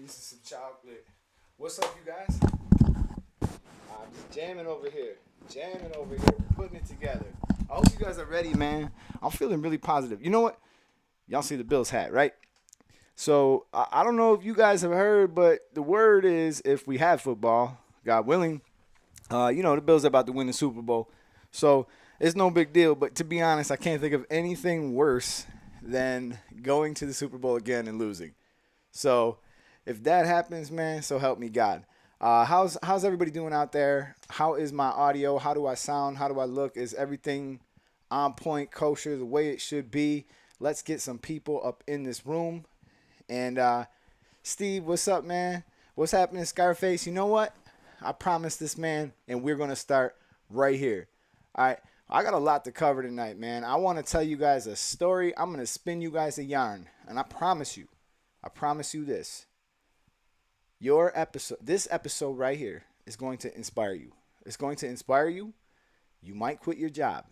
This is some chocolate. What's up, you guys? I'm just jamming over here. Putting it together. I hope you guys are ready, man. I'm feeling really positive. You know what? Y'all see the Bills hat, right? So I don't know if you guys have heard, but the word is if we have football, God willing, the Bills are about to win the Super Bowl. So it's no big deal. But to be honest, I can't think of anything worse than going to the Super Bowl again and losing. So if that happens, man, so help me God. How's everybody doing out there? How is my audio? How do I sound? How do I look? Is everything on point, kosher, the way it should be? Let's get some people up in this room. And Steve, what's up, man? What's happening, Scarface? You know what? I promised this, man, and we're going to start right here. All right. I got a lot to cover tonight, man. I want to tell you guys a story. I'm going to spin you guys a yarn. And I promise you this. This episode right here is going to inspire you. It's going to inspire you. You might quit your job.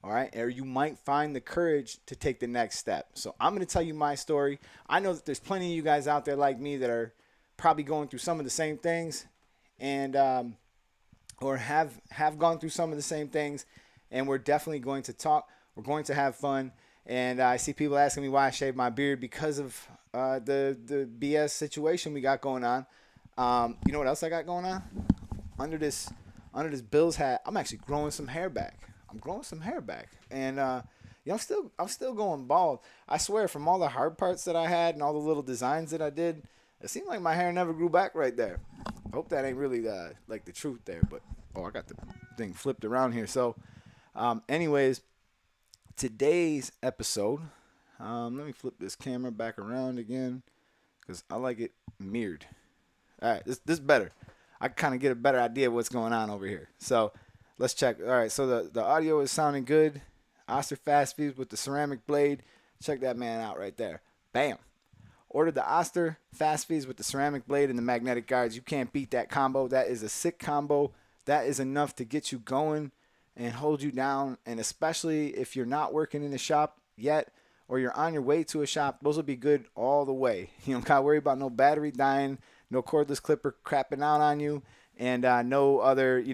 All right. Or you might find the courage to take the next step. So I'm going to tell you my story. I know that there's plenty of you guys out there like me that are probably going through some of the same things and or have gone through some of the same things. And we're definitely going to talk. We're going to have fun. And I see people asking me why I shaved my beard because of the BS situation we got going on. You know what else I got going on? Under this Bills hat, I'm actually growing some hair back. And I'm still going bald. I swear, from all the hard parts that I had and all the little designs that I did, it seemed like my hair never grew back right there. I hope that ain't really like the truth there, but I got the thing flipped around here. So, anyways, today's episode. Let me flip this camera back around again because I like it mirrored. All right, this is better. I kind of get a better idea of what's going on over here. So let's check. All right, so the audio is sounding good. OSTER Fast Feeds with the ceramic blade. Check that man out right there. Bam. Ordered the OSTER Fast Feeds with the ceramic blade and the magnetic guards. You can't beat that combo. That is a sick combo. That is enough to get you going and hold you down. And especially if you're not working in the shop yet, or you're on your way to a shop, those will be good all the way. You don't got to worry about no battery dying, no cordless clipper crapping out on you, and no other,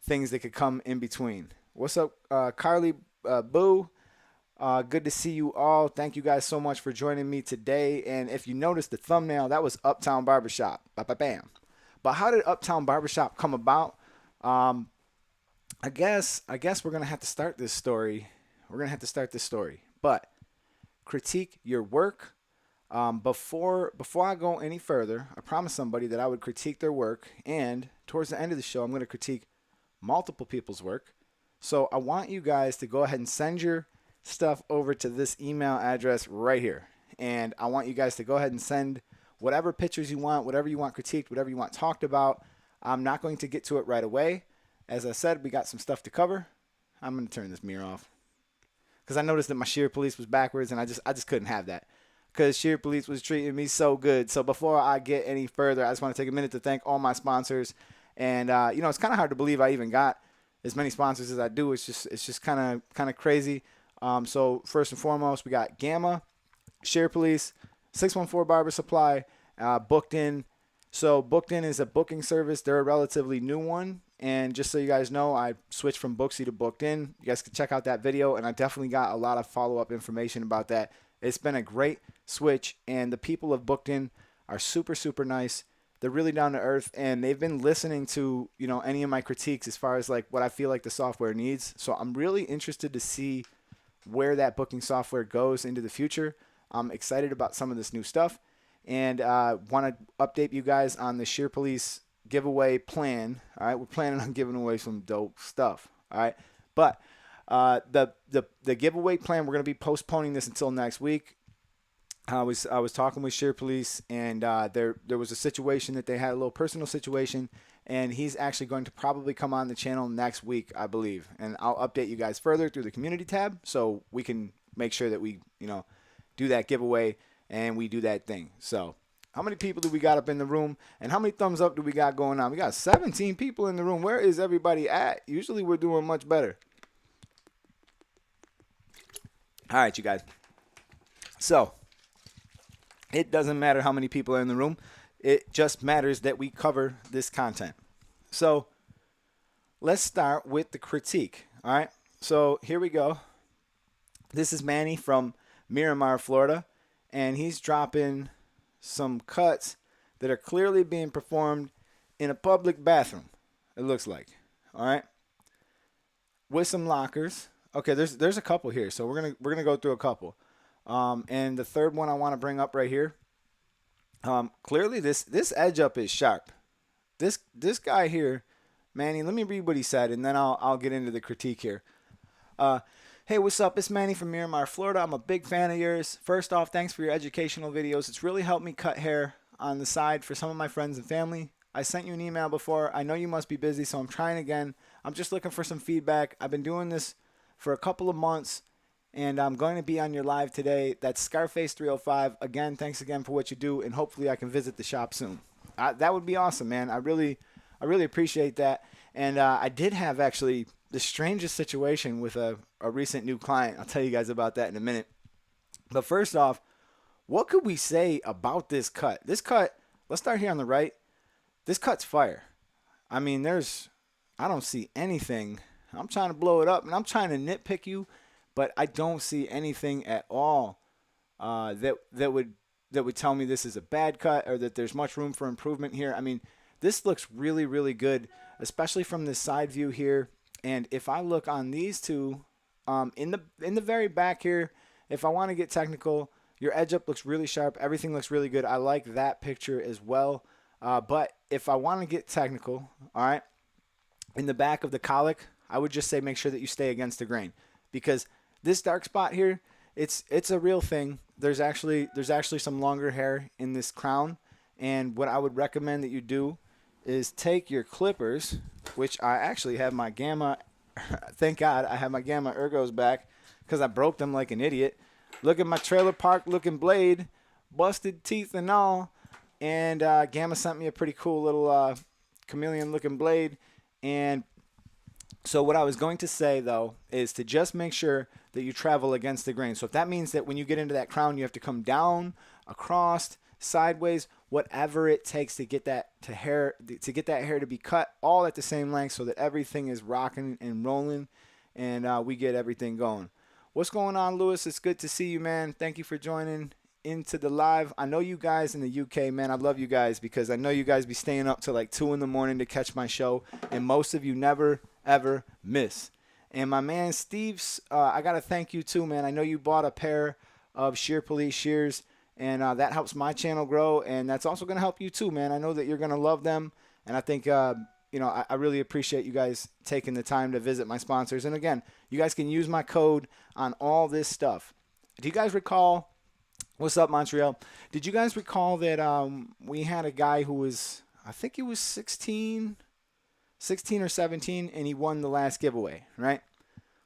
things that could come in between. What's up, Carly Boo? Good to see you all. Thank you guys so much for joining me today. And if you noticed the thumbnail, that was Uptown Barbershop. Bam. But how did Uptown Barbershop come about? I guess we're going to have to start this story. But critique your work. Before I go any further, I promised somebody that I would critique their work, and towards the end of the show, I'm going to critique multiple people's work. So I want you guys to go ahead and send your stuff over to this email address right here, and I want you guys to go ahead and send whatever pictures you want, whatever you want critiqued, whatever you want talked about. I'm not going to get to it right away. As I said, we got some stuff to cover. I'm going to turn this mirror off because I noticed that my sheer police was backwards, and I just couldn't have that because sheer police was treating me so good. So before I get any further, I just want to take a minute to thank all my sponsors. And it's kind of hard to believe I even got as many sponsors as I do. It's just kind of crazy. So first and foremost, we got Gamma, Sheer Police, 614 Barber Supply, Bookedin. So Bookedin is a booking service. They're a relatively new one. And just so you guys know, I switched from Booksy to Bookedin. You guys can check out that video, and I definitely got a lot of follow-up information about that. It's been a great switch, and the people of Bookedin are super, super nice. They're really down to earth, and they've been listening to, any of my critiques as far as like what I feel like the software needs. So I'm really interested to see where that booking software goes into the future. I'm excited about some of this new stuff, and want to update you guys on the Sheer Police giveaway plan. All right, we're planning on giving away some dope stuff. All right, but the giveaway plan, we're going to be postponing this until next week. I was talking with Sheer Police, and there was a situation that they had, a little personal situation, and he's actually going to probably come on the channel next week, I believe. And I'll update you guys further through the community tab so we can make sure that we, do that giveaway and we do that thing. So how many people do we got up in the room, and how many thumbs up do we got going on? We got 17 people in the room. Where is everybody at? Usually we're doing much better. All right, you guys. So It doesn't matter how many people are in the room. It just matters that we cover this content. So let's start with the critique. All right. So here we go. This is Manny from Miramar, Florida, and he's dropping some cuts that are clearly being performed in a public bathroom. It looks like. All right. With some lockers. Okay, there's a couple here, so we're gonna go through a couple. And the third one I want to bring up right here. Clearly this edge up is sharp. This guy here, Manny. Let me read what he said, and then I'll get into the critique here. Hey, what's up? It's Manny from Miramar, Florida. I'm a big fan of yours. First off, thanks for your educational videos. It's really helped me cut hair on the side for some of my friends and family. I sent you an email before. I know you must be busy, so I'm trying again. I'm just looking for some feedback. I've been doing this for a couple of months, and I'm going to be on your live today. That's Scarface305. Again, thanks again for what you do, and hopefully I can visit the shop soon. That would be awesome, man. I really appreciate that. And I did have actually the strangest situation with a recent new client. I'll tell you guys about that in a minute. But first off, what could we say about this cut? This cut, let's start here on the right. This cut's fire. I mean, I don't see anything. I'm trying to blow it up, and I'm trying to nitpick you, but I don't see anything at all that would tell me this is a bad cut or that there's much room for improvement here. I mean, this looks really, really good, especially from this side view here. And if I look on these two, in the very back here, if I want to get technical, your edge up looks really sharp. Everything looks really good. I like that picture as well. But if I want to get technical, all right, in the back of the colic, I would just say make sure that you stay against the grain, because this dark spot here, it's a real thing. There's actually some longer hair in this crown, and what I would recommend that you do is take your clippers, which I actually have my Gamma. Thank God I have my Gamma Ergos back, because I broke them like an idiot. Look at my trailer park looking blade, busted teeth and all. And Gamma sent me a pretty cool little chameleon looking blade. And so what I was going to say, though, is to just make sure that you travel against the grain. So if that means that when you get into that crown, you have to come down, across, sideways, whatever it takes to get that hair to be cut all at the same length, so that everything is rocking and rolling, and we get everything going. What's going on, Lewis? It's good to see you, man. Thank you for joining into the live. I know you guys in the UK, man. I love you guys, because I know you guys be staying up till like 2 in the morning to catch my show, and most of you never ever miss. And my man Steve's, I gotta thank you too, man. I know you bought a pair of Shear Police shears, and that helps my channel grow, and that's also gonna help you too, man. I know that you're gonna love them, and I think I really appreciate you guys taking the time to visit my sponsors. And again, you guys can use my code on all this stuff. Do you guys recall? What's up, Montreal? Did you guys recall that we had a guy who was, I think he was 16 or 17, and he won the last giveaway, right?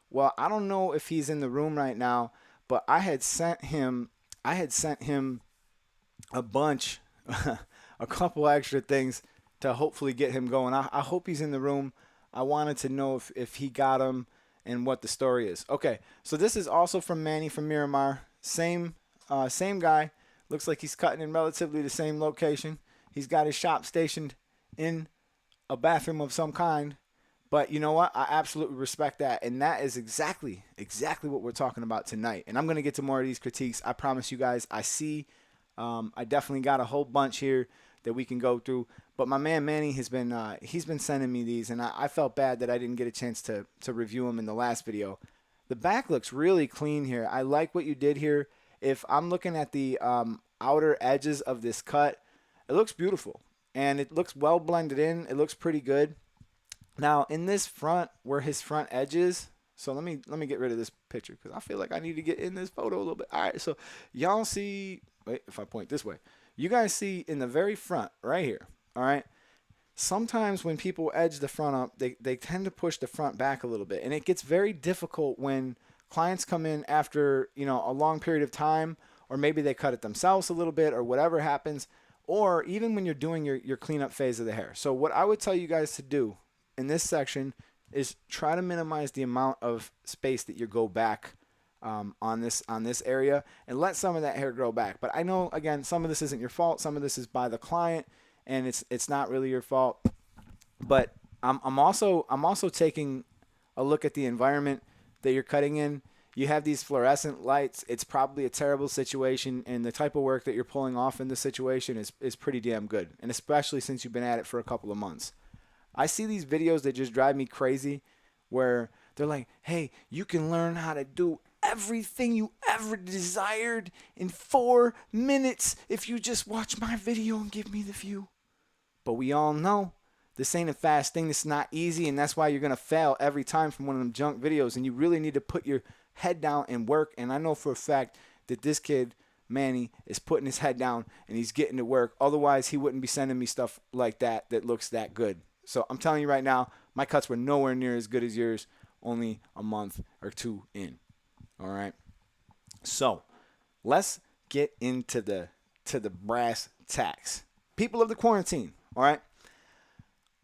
Well, I don't know if he's in the room right now, but I had sent him a bunch, a couple extra things to hopefully get him going. I hope he's in the room. I wanted to know if he got him and what the story is. Okay, so this is also from Manny from Miramar. Same guy. Looks like he's cutting in relatively the same location. He's got his shop stationed in a bathroom of some kind. But you know what? I absolutely respect that. And that is exactly what we're talking about tonight. And I'm going to get to more of these critiques. I promise you guys. I definitely got a whole bunch here that we can go through. But my man Manny has been he's been sending me these, and I felt bad that I didn't get a chance to review them in the last video. The back looks really clean here. I like what you did here. If I'm looking at the outer edges of this cut, it looks beautiful, and it looks well blended in. It looks pretty good. Now in this front, where his front edge is, so let me get rid of this picture, because I feel like I need to get in this photo a little bit. All right, so y'all see, wait, if I point this way, you guys see in the very front right here, all right, sometimes when people edge the front up, they tend to push the front back a little bit, and it gets very difficult when clients come in after, you know, a long period of time, or maybe they cut it themselves a little bit, or whatever happens, or even when you're doing your cleanup phase of the hair. So what I would tell you guys to do in this section is try to minimize the amount of space that you go back on this area, and let some of that hair grow back. But I know, again, some of this isn't your fault. Some of this is by the client, and it's not really your fault. But I'm also taking a look at the environment that you're cutting in. You have these fluorescent lights. It's probably a terrible situation, and the type of work that you're pulling off in this situation is pretty damn good, and especially since you've been at it for a couple of months. I see these videos that just drive me crazy where they're like, hey, you can learn how to do everything you ever desired in 4 minutes if you just watch my video and give me the view. But we all know this ain't a fast thing. This is not easy, and that's why you're going to fail every time from one of them junk videos, and you really need to put your head down and work. And I know for a fact that this kid, Manny, is putting his head down and he's getting to work. Otherwise, he wouldn't be sending me stuff like that looks that good. So I'm telling you right now, my cuts were nowhere near as good as yours only a month or two in. All right. So let's get into the brass tacks. People of the quarantine. All right.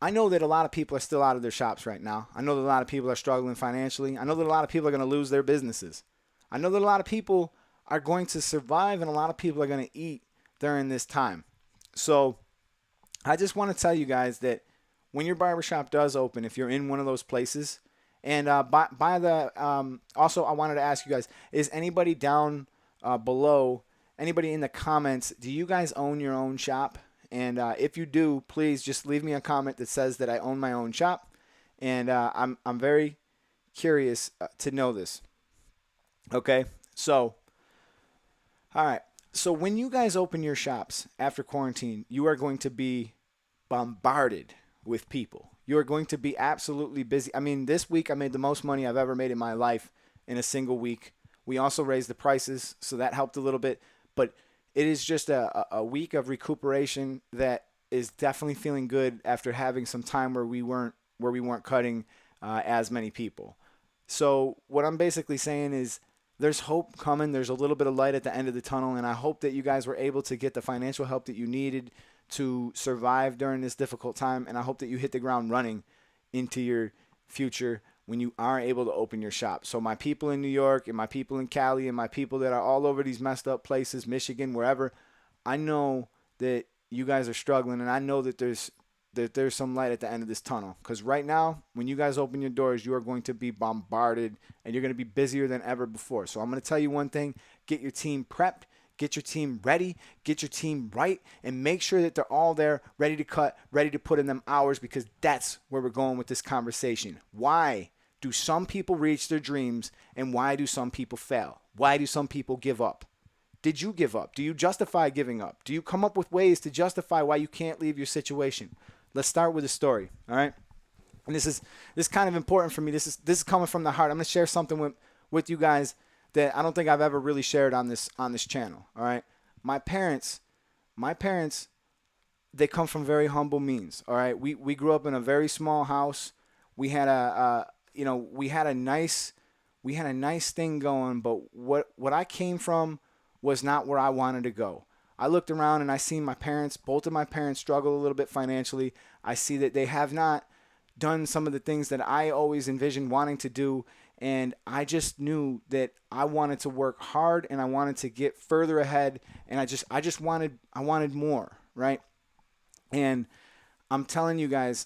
I know that a lot of people are still out of their shops right now. I know that a lot of people are struggling financially. I know that a lot of people are going to lose their businesses. I know that a lot of people are going to survive and a lot of people are going to eat during this time. So I just want to tell you guys that when your barbershop does open, if you're in one of those places, and also I wanted to ask you guys, is anybody down below, anybody in the comments, do you guys own your own shop? And if you do, please just leave me a comment that says that I own my own shop. And I'm very curious to know this. Okay, so, all right. So when you guys open your shops after quarantine, you are going to be bombarded with people. You are going to be absolutely busy. I mean, this week I made the most money I've ever made in my life in a single week. We also raised the prices, so that helped a little bit. But it is just a week of recuperation that is definitely feeling good after having some time where we weren't cutting as many people. So what I'm basically saying is there's hope coming. There's a little bit of light at the end of the tunnel, and I hope that you guys were able to get the financial help that you needed to survive during this difficult time, and I hope that you hit the ground running into your future when you are able to open your shop. So my people in New York and my people in Cali and my people that are all over these messed up places, Michigan, wherever, I know that you guys are struggling, and I know that there's some light at the end of this tunnel. Because right now, when you guys open your doors, you are going to be bombarded, and you're going to be busier than ever before. So I'm going to tell you one thing. Get your team prepped. Get your team ready, get your team right, and make sure that they're all there, ready to cut, ready to put in them hours, because that's where we're going with this conversation. Why do some people reach their dreams, and why do some people fail? Why do some people give up? Did you give up? Do you justify giving up? Do you come up with ways to justify why you can't leave your situation? Let's start with a story, all right? And this is kind of important for me. This is coming from the heart. I'm going to share something with you guys that I don't think I've ever really shared on this channel. All right, my parents, they come from very humble means. All right, we grew up in a very small house. We had we had a nice thing going, but what I came from was not where I wanted to go. I looked around and I seen both of my parents struggle a little bit financially. I see that they have not done some of the things that I always envisioned wanting to do. And I just knew that I wanted to work hard and I wanted to get further ahead. And I wanted more, right? And I'm telling you guys,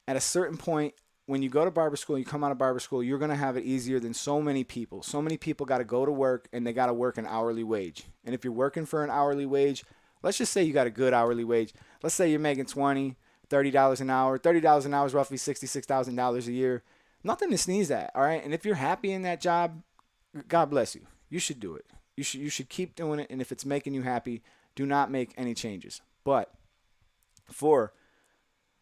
at a certain point, when you go to barber school, you come out of barber school, you're going to have it easier than so many people. So many people got to go to work and they got to work an hourly wage. And if you're working for an hourly wage, let's just say you got a good hourly wage. Let's say you're making $20, $30 an hour. $30 an hour is roughly $66,000 a year. Nothing to sneeze at, all right? And if you're happy in that job, God bless you. You should do it. You should keep doing it, and if it's making you happy, do not make any changes. But for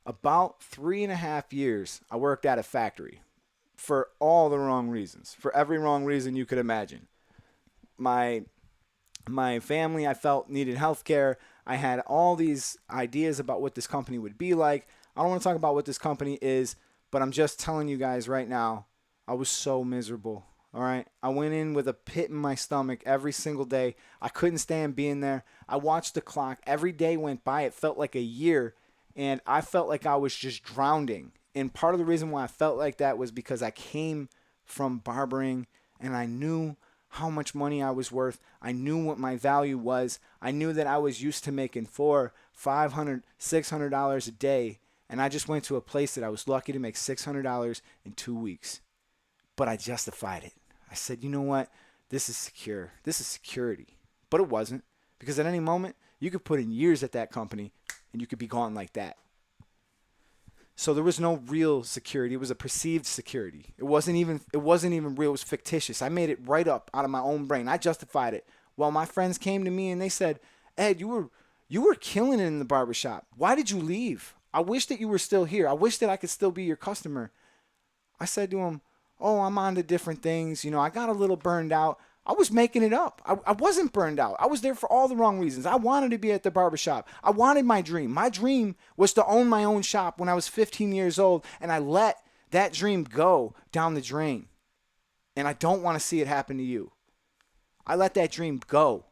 about 3.5 years, I worked at a factory for all the wrong reasons, for every wrong reason you could imagine. My family, I felt, needed health care. I had all these ideas about what this company would be like. I don't want to talk about what this company is, but I'm just telling you guys right now, I was so miserable, all right? I went in with a pit in my stomach every single day. I couldn't stand being there. I watched the clock. Every day went by. It felt like a year, and I felt like I was just drowning. And part of the reason why I felt like that was because I came from barbering, and I knew how much money I was worth. I knew what my value was. I knew that I was used to making $400, $500, $600 a day. And I just went to a place that I was lucky to make $600 in 2 weeks. But I justified it. I said, you know what? This is secure. This is security. But it wasn't, because at any moment, you could put in years at that company and you could be gone like that. So there was no real security. It was a perceived security. It wasn't even real. It was fictitious. I made it right up out of my own brain. I justified it. Well, my friends came to me and they said, Ed, you were killing it in the barbershop. Why did you leave? I wish that you were still here. I wish that I could still be your customer. I said to him, oh, I'm on to different things. I got a little burned out. I was making it up. I wasn't burned out. I was there for all the wrong reasons. I wanted to be at the barbershop. I wanted my dream. My dream was to own my own shop when I was 15 years old, and I let that dream go down the drain. And I don't want to see it happen to you. I let that dream go.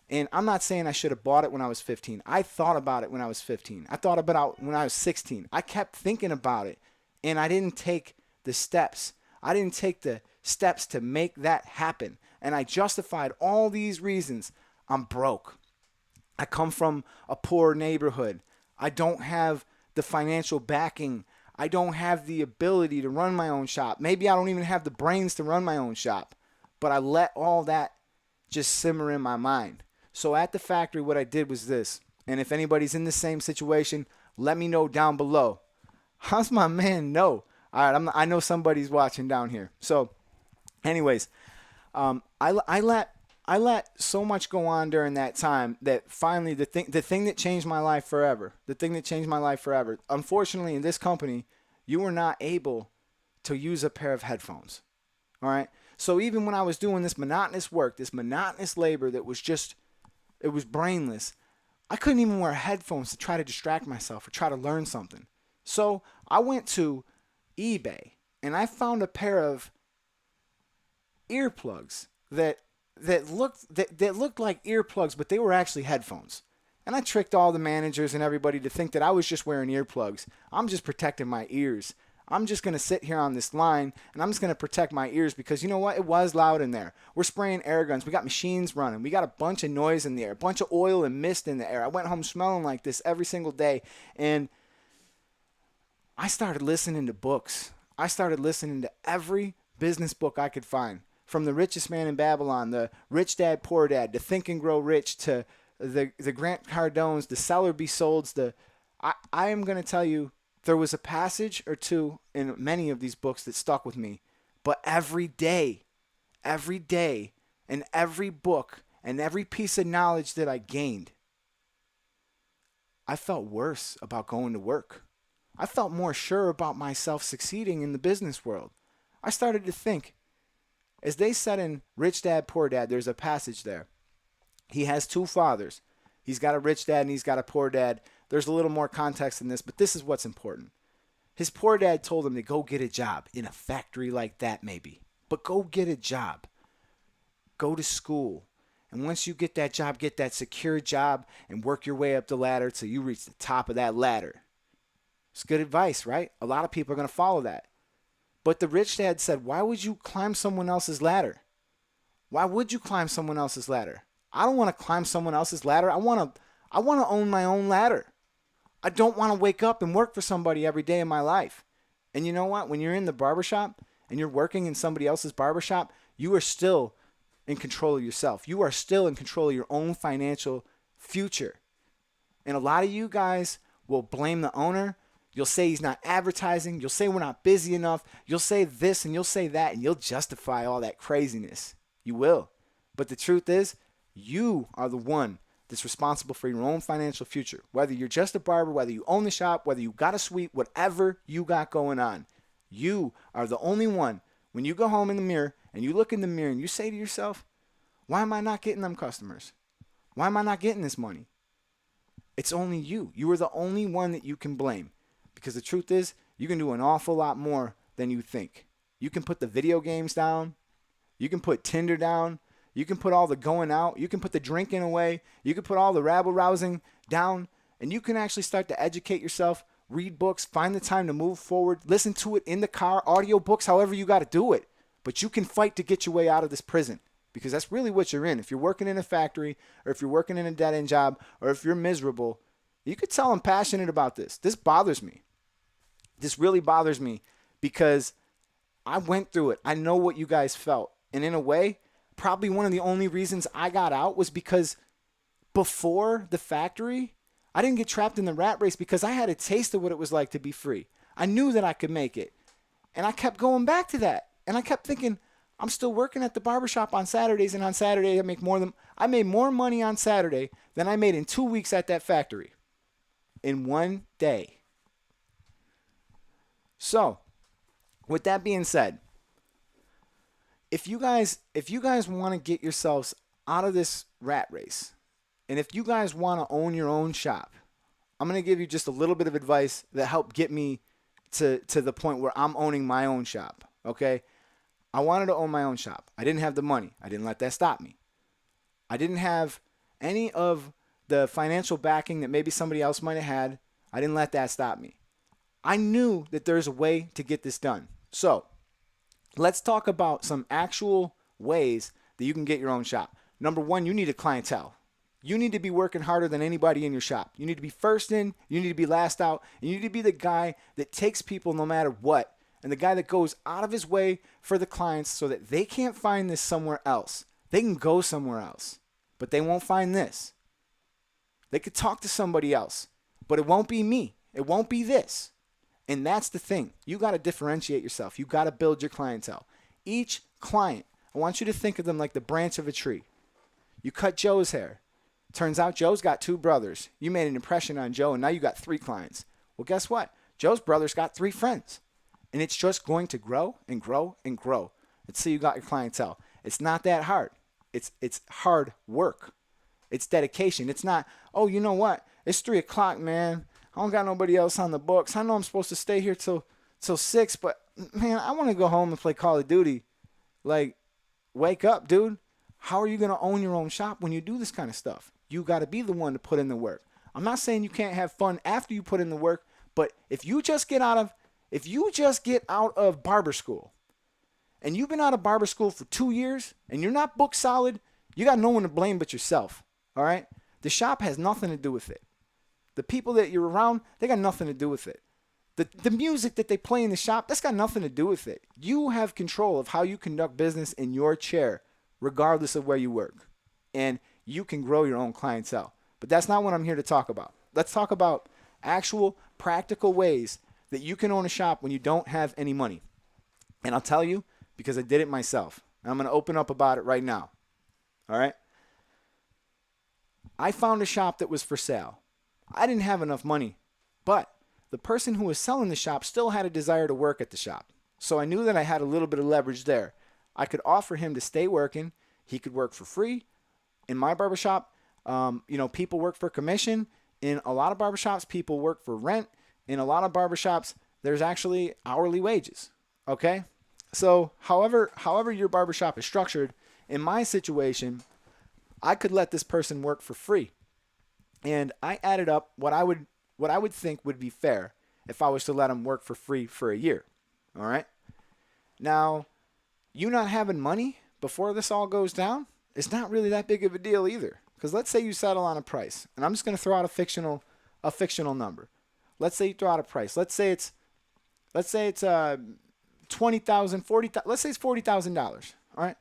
And I'm not saying I should have bought it when I was 15. I thought about it when I was 15. I thought about it when I was 16. I kept thinking about it, and I didn't take the steps. I didn't take the steps to make that happen. And I justified all these reasons. I'm broke. I come from a poor neighborhood. I don't have the financial backing. I don't have the ability to run my own shop. Maybe I don't even have the brains to run my own shop. But I let all that just simmer in my mind. So at the factory, what I did was this. And if anybody's in the same situation, let me know down below. How's my man know? All right, I know somebody's watching down here. So anyways, I let so much go on during that time that finally the thing that changed my life forever, unfortunately in this company, you were not able to use a pair of headphones. All right. So even when I was doing this monotonous work, this monotonous labor that was it was brainless, I couldn't even wear headphones to try to distract myself or try to learn something. So I went to eBay and I found a pair of earplugs that looked like earplugs, but they were actually headphones. And I tricked all the managers and everybody to think that I was just wearing earplugs. I'm just protecting my ears. I'm just going to sit here on this line and I'm just going to protect my ears because you know what? It was loud in there. We're spraying air guns. We got machines running. We got a bunch of noise in the air, a bunch of oil and mist in the air. I went home smelling like this every single day. And I started listening to books. I started listening to every business book I could find. From The Richest Man in Babylon, the Rich Dad, Poor Dad, to Think and Grow Rich, to the Grant Cardones, the Sell or Be Solds. I am going to tell you, there was a passage or two in many of these books that stuck with me. But every day, and every book, and every piece of knowledge that I gained, I felt worse about going to work. I felt more sure about myself succeeding in the business world. I started to think, as they said in Rich Dad, Poor Dad, there's a passage there. He has two fathers. He's got a rich dad and he's got a poor dad. There's a little more context in this, but this is what's important. His poor dad told him to go get a job in a factory like that maybe. But go get a job. Go to school. And once you get that job, get that secure job and work your way up the ladder till you reach the top of that ladder. It's good advice, right? A lot of people are going to follow that. But the rich dad said, why would you climb someone else's ladder? Why would you climb someone else's ladder? I don't want to climb someone else's ladder. I want to own my own ladder. I don't want to wake up and work for somebody every day in my life. And you know what? When you're in the barbershop and you're working in somebody else's barbershop, you are still in control of yourself. You are still in control of your own financial future. And a lot of you guys will blame the owner. You'll say he's not advertising. You'll say we're not busy enough. You'll say this and you'll say that, and you'll justify all that craziness. You will. But the truth is, you are the one that's responsible for your own financial future. Whether you're just a barber, whether you own the shop, whether you got a suite, whatever you got going on, you are the only one. When you go home in the mirror and you look in the mirror and you say to yourself, why am I not getting them customers? Why am I not getting this money? It's only you. You are the only one that you can blame. Because the truth is, you can do an awful lot more than you think. You can put the video games down. You can put Tinder down. You can put all the going out. You can put the drinking away. You can put all the rabble-rousing down. And you can actually start to educate yourself, read books, find the time to move forward, listen to it in the car, audio books, however you got to do it. But you can fight to get your way out of this prison. because that's really what you're in. If you're working in a factory, or if you're working in a dead-end job, or if you're miserable, you could tell I'm passionate about this. This bothers me. This really bothers me because I went through it. I know what you guys felt. And in a way, probably one of the only reasons I got out was because before the factory, I didn't get trapped in the rat race because I had a taste of what it was like to be free. I knew that I could make it. And I kept going back to that. And I kept thinking, I'm still working at the barbershop on Saturdays, and on Saturday I made more money on Saturday than I made in 2 weeks at that factory in one day. So, with that being said, if you guys want to get yourselves out of this rat race, and if you guys want to own your own shop, I'm going to give you just a little bit of advice that helped get me to the point where I'm owning my own shop, okay? I wanted to own my own shop. I didn't have the money. I didn't let that stop me. I didn't have any of the financial backing that maybe somebody else might have had. I didn't let that stop me. I knew that there's a way to get this done. So, let's talk about some actual ways that you can get your own shop. Number one, you need a clientele. You need to be working harder than anybody in your shop. You need to be first in, you need to be last out, and you need to be the guy that takes people no matter what, and the guy that goes out of his way for the clients so that they can't find this somewhere else. They can go somewhere else, but they won't find this. They could talk to somebody else, but it won't be me. It won't be this. And that's the thing. You got to differentiate yourself. You got to build your clientele. Each client, I want you to think of them like the branch of a tree. You cut Joe's hair. Turns out Joe's got 2 brothers. You made an impression on Joe, and now you got 3 clients. Well, guess what? Joe's brother's got 3 friends. And it's just going to grow and grow and grow until you got your clientele. It's not that hard. It's hard work. It's dedication. It's not, oh, you know what? It's 3 o'clock, man. I don't got nobody else on the books. I know I'm supposed to stay here till 6, but, man, I want to go home and play Call of Duty. Like, wake up, dude. How are you going to own your own shop when you do this kind of stuff? You got to be the one to put in the work. I'm not saying you can't have fun after you put in the work, but if you just get out of barber school, and you've been out of barber school for 2 years, and you're not booked solid, you got no one to blame but yourself, all right? The shop has nothing to do with it. The people that you're around, they got nothing to do with it. The music that they play in the shop, that's got nothing to do with it. You have control of how you conduct business in your chair, regardless of where you work. And you can grow your own clientele. But that's not what I'm here to talk about. Let's talk about actual practical ways that you can own a shop when you don't have any money. And I'll tell you, because I did it myself. And I'm going to open up about it right now. All right? I found a shop that was for sale. I didn't have enough money, but the person who was selling the shop still had a desire to work at the shop. So I knew that I had a little bit of leverage there. I could offer him to stay working. He could work for free. In my barbershop, people work for commission. In a lot of barbershops, people work for rent. In a lot of barbershops, there's actually hourly wages. Okay? So however your barbershop is structured, in my situation, I could let this person work for free. And I added up what I would think would be fair if I was to let him work for free for a year. All right? Now, you not having money before this all goes down, it's not really that big of a deal either. Because let's say you settle on a price, and I'm just going to throw out a fictional number. Let's say you throw out a price. Let's say it's $20,000, $40,000. Let's say it's $40,000. All right.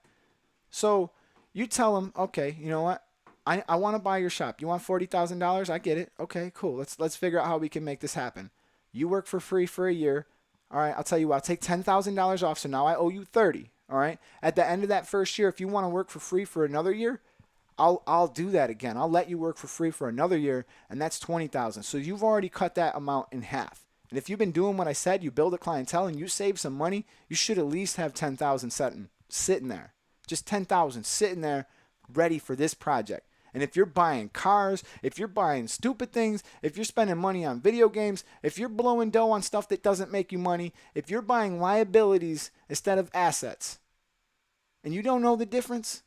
So you tell them, okay, you know what? I want to buy your shop. You want $40,000? I get it. Okay, cool. Let's figure out how we can make this happen. You work for free for a year. All right. I'll tell you what. I'll take $10,000 off. So now I owe you $30,000. All right. At the end of that first year, if you want to work for free for another year, I'll do that again. I'll let you work for free for another year, and that's $20,000. So you've already cut that amount in half. And if you've been doing what I said, you build a clientele and you save some money, you should at least have $10,000 sitting there. Just $10,000 sitting there ready for this project. And if you're buying cars, if you're buying stupid things, if you're spending money on video games, if you're blowing dough on stuff that doesn't make you money, if you're buying liabilities instead of assets, and you don't know the difference,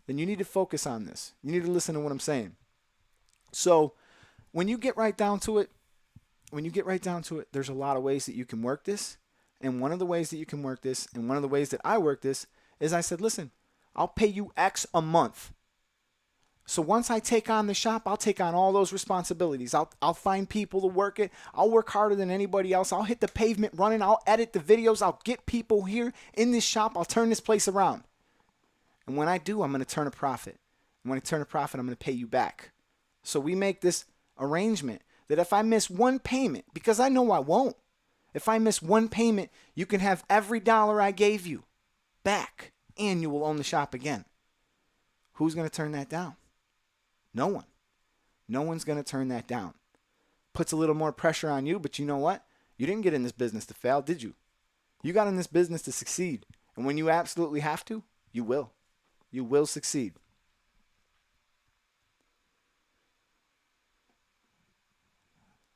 then you need to focus on this. You need to listen to what I'm saying. So when you get right down to it, there's a lot of ways that you can work this. And one of the ways that you can work this, and one of the ways that I work this, is I said, listen, I'll pay you X a month. So once I take on the shop, I'll take on all those responsibilities. I'll find people to work it. I'll work harder than anybody else. I'll hit the pavement running. I'll edit the videos. I'll get people here in this shop. I'll turn this place around. And when I do, I'm going to turn a profit. And when I turn a profit, I'm going to pay you back. So we make this arrangement that if I miss one payment, because I know I won't, if I miss one payment, you can have every dollar I gave you back, and you will own the shop again. Who's going to turn that down? No one. No one's going to turn that down. Puts a little more pressure on you, but you know what? You didn't get in this business to fail, did you? You got in this business to succeed. And when you absolutely have to, you will. You will succeed.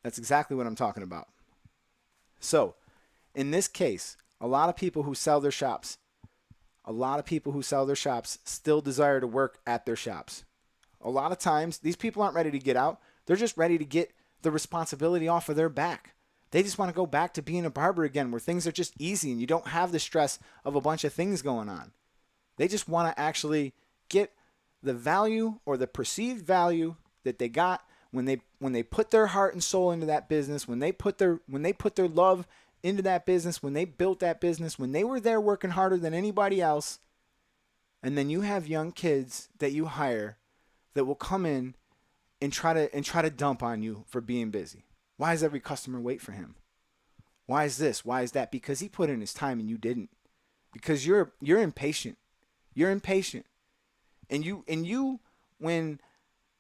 That's exactly what I'm talking about. So, in this case, a lot of people who sell their shops, still desire to work at their shops. A lot of times, these people aren't ready to get out. They're just ready to get the responsibility off of their back. They just want to go back to being a barber again, where things are just easy and you don't have the stress of a bunch of things going on. They just want to actually get the value or the perceived value that they got when they put their heart and soul into that business, when they put their love into that business, when they built that business, when they were there working harder than anybody else. And then you have young kids that you hire that will come in and try to dump on you for being busy. Why does every customer wait for him? Why is this? Why is that? Because he put in his time and you didn't. Because you're impatient. You're impatient. And you when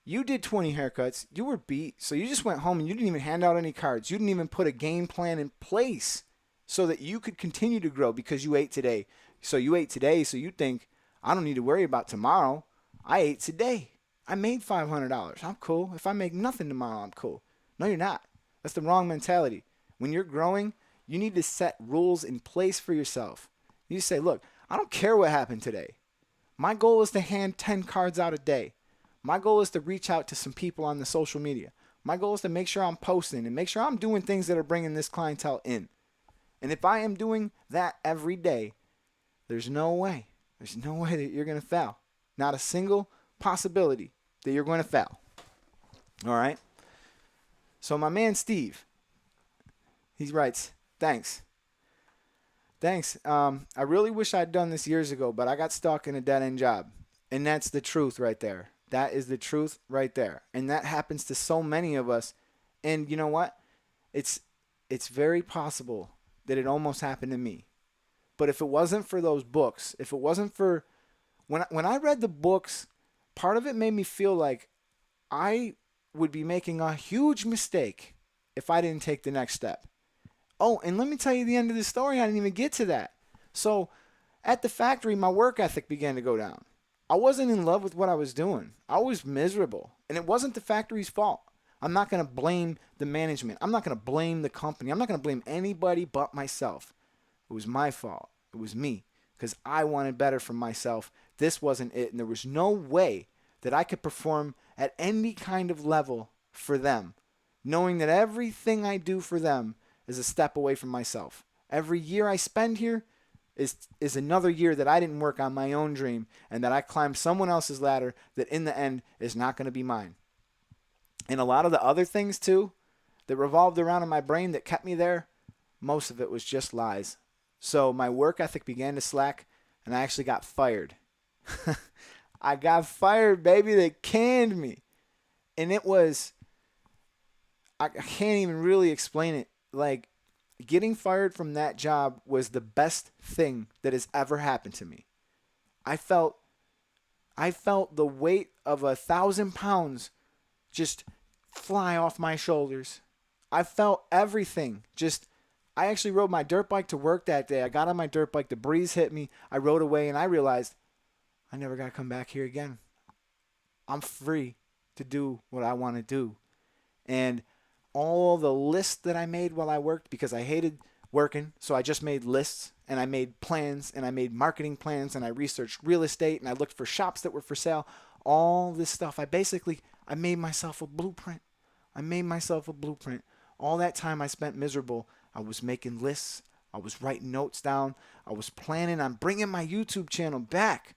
you did 20 haircuts, you were beat. So you just went home and you didn't even hand out any cards. You didn't even put a game plan in place so that you could continue to grow because you ate today. So you ate today, so you think, I don't need to worry about tomorrow. I ate today. I made $500. I'm cool. If I make nothing tomorrow, I'm cool. No, you're not. That's the wrong mentality. When you're growing, you need to set rules in place for yourself. You say, look, I don't care what happened today. My goal is to hand 10 cards out a day. My goal is to reach out to some people on the social media. My goal is to make sure I'm posting and make sure I'm doing things that are bringing this clientele in. And if I am doing that every day, there's no way that you're going to fail. Not a single possibility that you're going to fail. All right? So my man Steve, he writes, thanks. I really wish I'd done this years ago, but I got stuck in a dead-end job. And that's the truth right there. That is the truth right there. And that happens to so many of us. And you know what? It's very possible that it almost happened to me. But if it wasn't for those books, if it wasn't for when I read the books, part of it made me feel like I would be making a huge mistake if I didn't take the next step. Oh, and let me tell you the end of the story. I didn't even get to that. So at the factory, my work ethic began to go down. I wasn't in love with what I was doing. I was miserable. And it wasn't the factory's fault. I'm not going to blame the management. I'm not going to blame the company. I'm not going to blame anybody but myself. It was my fault. It was me. Because I wanted better for myself. This wasn't it. And there was no way that I could perform at any kind of level for them, knowing that everything I do for them is a step away from myself. Every year I spend here is another year that I didn't work on my own dream and that I climbed someone else's ladder that in the end is not going to be mine. And a lot of the other things too that revolved around in my brain that kept me there, most of it was just lies. So my work ethic began to slack and I actually got fired. I got fired, baby. They canned me. And it was, I can't even really explain it. Like, getting fired from that job was the best thing that has ever happened to me. I felt the weight of 1,000 pounds just fly off my shoulders. I felt everything. I actually rode my dirt bike to work that day. I got on my dirt bike. The breeze hit me. I rode away and I realized I never got to come back here again. I'm free to do what I want to do. And all the lists that I made while I worked, because I hated working, so I just made lists and I made plans and I made marketing plans and I researched real estate and I looked for shops that were for sale. All this stuff. I made myself a blueprint. All that time I spent miserable, I was making lists. I was writing notes down. I was planning on bringing my YouTube channel back.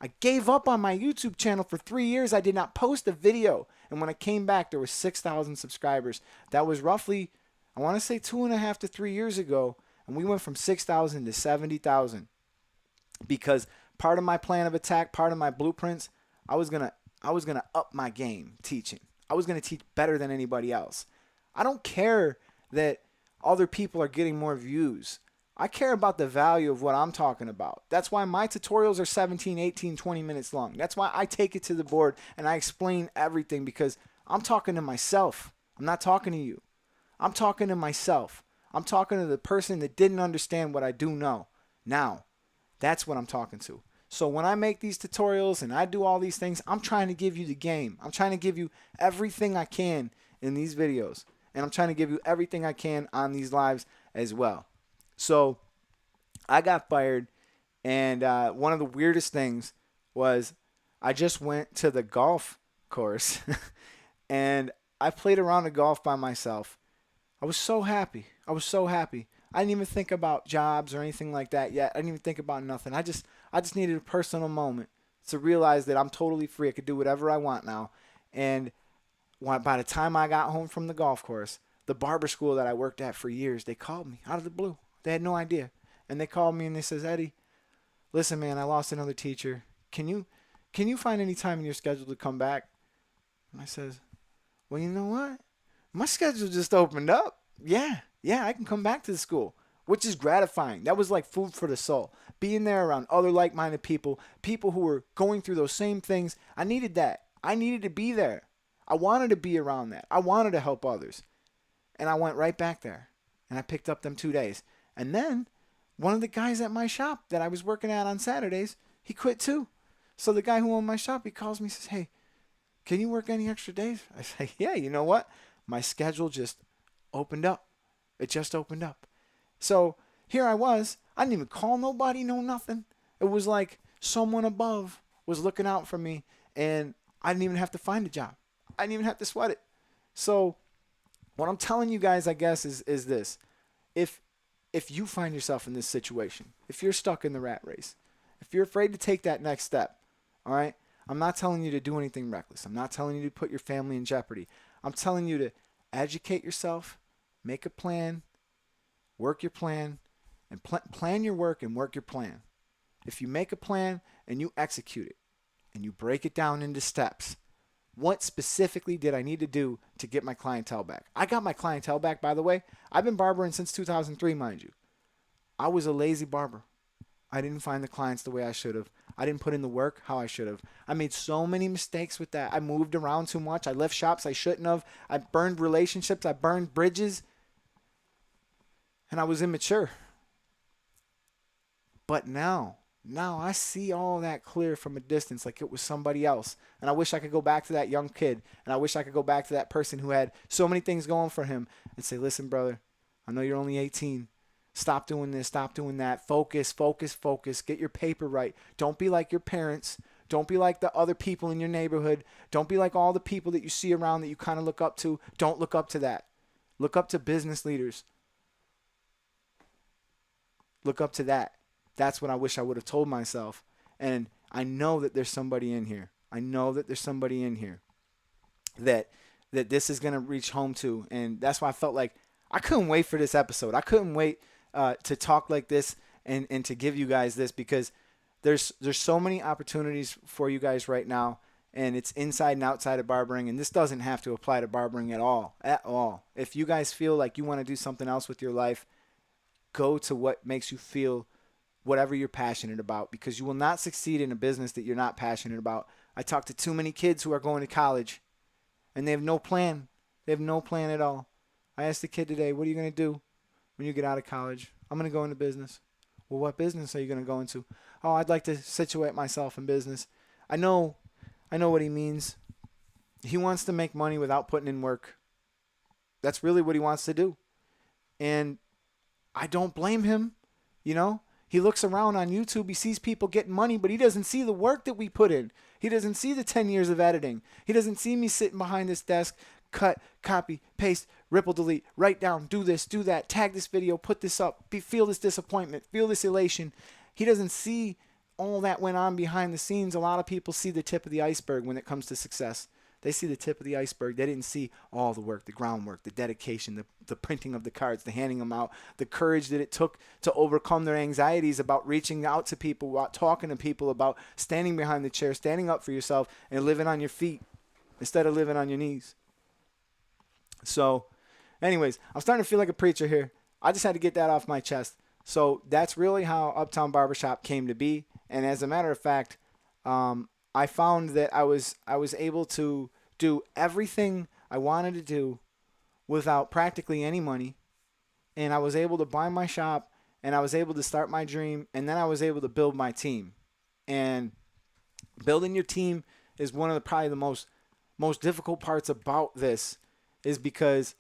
I gave up on my YouTube channel for 3 years. I did not post a video. And when I came back, there were 6,000 subscribers. That was roughly, I want to say 2.5 to 3 years ago. And we went from 6,000 to 70,000. Because part of my plan of attack, part of my blueprints, I was gonna up my game teaching. I was gonna teach better than anybody else. I don't care that other people are getting more views. I care about the value of what I'm talking about. That's why my tutorials are 17, 18, 20 minutes long. That's why I take it to the board and I explain everything, because I'm talking to myself. I'm not talking to you. I'm talking to myself. I'm talking to the person that didn't understand what I do know. Now, that's what I'm talking to. So when I make these tutorials and I do all these things, I'm trying to give you the game. I'm trying to give you everything I can in these videos. And I'm trying to give you everything I can on these lives as well. So I got fired, and one of the weirdest things was I just went to the golf course and I played around the golf by myself. I was so happy. I was so happy. I didn't even think about jobs or anything like that yet. I didn't even think about nothing. I just needed a personal moment to realize that I'm totally free. I could do whatever I want now. And by the time I got home from the golf course, the barber school that I worked at for years, they called me out of the blue. They had no idea. And they called me and they says, Eddie, listen, man, I lost another teacher. Can you find any time in your schedule to come back? And I says, well, you know what? My schedule just opened up. Yeah, I can come back to the school, which is gratifying. That was like food for the soul. Being there around other like-minded people, people who were going through those same things. I needed that. I needed to be there. I wanted to be around that. I wanted to help others. And I went right back there. And I picked up them 2 days. And then one of the guys at my shop that I was working at on Saturdays, he quit too. So the guy who owned my shop, he calls me and says, hey, can you work any extra days? I say, yeah, you know what? My schedule just opened up. It just opened up. So here I was. I didn't even call nobody, no nothing. It was like someone above was looking out for me, and I didn't even have to find a job. I didn't even have to sweat it. So what I'm telling you guys, I guess, is this. If you find yourself in this situation, if you're stuck in the rat race, if you're afraid to take that next step, all right, I'm not telling you to do anything reckless. I'm not telling you to put your family in jeopardy. I'm telling you to educate yourself, make a plan, work your plan, and plan your work and work your plan. If you make a plan and you execute it and you break it down into steps, what specifically did I need to do to get my clientele back? I got my clientele back, by the way. I've been barbering since 2003, mind you. I was a lazy barber. I didn't find the clients the way I should have. I didn't put in the work how I should have. I made so many mistakes with that. I moved around too much. I left shops I shouldn't have. I burned relationships. I burned bridges. And I was immature. But now I see all that clear from a distance like it was somebody else. And I wish I could go back to that young kid. And I wish I could go back to that person who had so many things going for him and say, listen, brother, I know you're only 18. Stop doing this. Stop doing that. Focus, focus, focus. Get your paper right. Don't be like your parents. Don't be like the other people in your neighborhood. Don't be like all the people that you see around that you kind of look up to. Don't look up to that. Look up to business leaders. Look up to that. That's what I wish I would have told myself. And I know that there's somebody in here. I know that there's somebody in here that this is going to reach home to. And that's why I felt like I couldn't wait for this episode. I couldn't wait to talk like this and to give you guys this, because there's so many opportunities for you guys right now, and it's inside and outside of barbering, and this doesn't have to apply to barbering at all. If you guys feel like you want to do something else with your life, go to what makes you feel whatever you're passionate about, because you will not succeed in a business that you're not passionate about. I talk to too many kids who are going to college and they have no plan. They have no plan at all. I asked the kid today, what are you going to do when you get out of college? I'm going to go into business. Well, what business are you going to go into? Oh, I'd like to situate myself in business. I know what he means. He wants to make money without putting in work. That's really what he wants to do. And I don't blame him. You know, he looks around on YouTube. He sees people getting money, but he doesn't see the work that we put in. He doesn't see the 10 years of editing. He doesn't see me sitting behind this desk, cut, copy, paste, ripple, delete, write down, do this, do that, tag this video, put this up, feel this disappointment, feel this elation. He doesn't see all that went on behind the scenes. A lot of people see the tip of the iceberg when it comes to success. They see the tip of the iceberg. They didn't see all the work, the groundwork, the dedication, the printing of the cards, the handing them out, the courage that it took to overcome their anxieties about reaching out to people, about talking to people, about standing behind the chair, standing up for yourself, and living on your feet instead of living on your knees. So, anyways, I'm starting to feel like a preacher here. I just had to get that off my chest. So that's really how Uptown Barbershop came to be. And as a matter of fact, I found that I was able to do everything I wanted to do without practically any money. And I was able to buy my shop, and I was able to start my dream, and then I was able to build my team. And building your team is one of the probably the most difficult parts about this, is because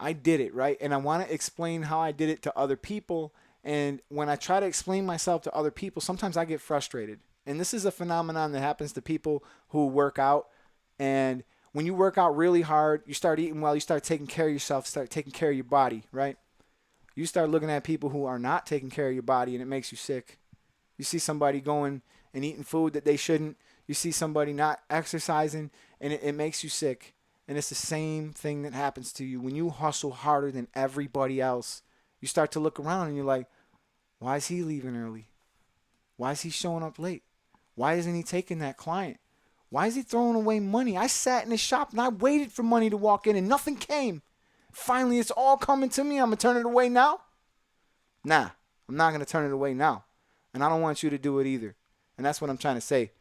I did it, right? And I want to explain how I did it to other people. And when I try to explain myself to other people, sometimes I get frustrated. And this is a phenomenon that happens to people who work out. And when you work out really hard, you start eating well, you start taking care of yourself, start taking care of your body, right? You start looking at people who are not taking care of your body, and it makes you sick. You see somebody going and eating food that they shouldn't. You see somebody not exercising, and it makes you sick. And it's the same thing that happens to you. When you hustle harder than everybody else, you start to look around and you're like, why is he leaving early? Why is he showing up late? Why isn't he taking that client? Why is he throwing away money? I sat in his shop and I waited for money to walk in and nothing came. Finally, it's all coming to me. I'm going to turn it away now? Nah, I'm not going to turn it away now. And I don't want you to do it either. And that's what I'm trying to say.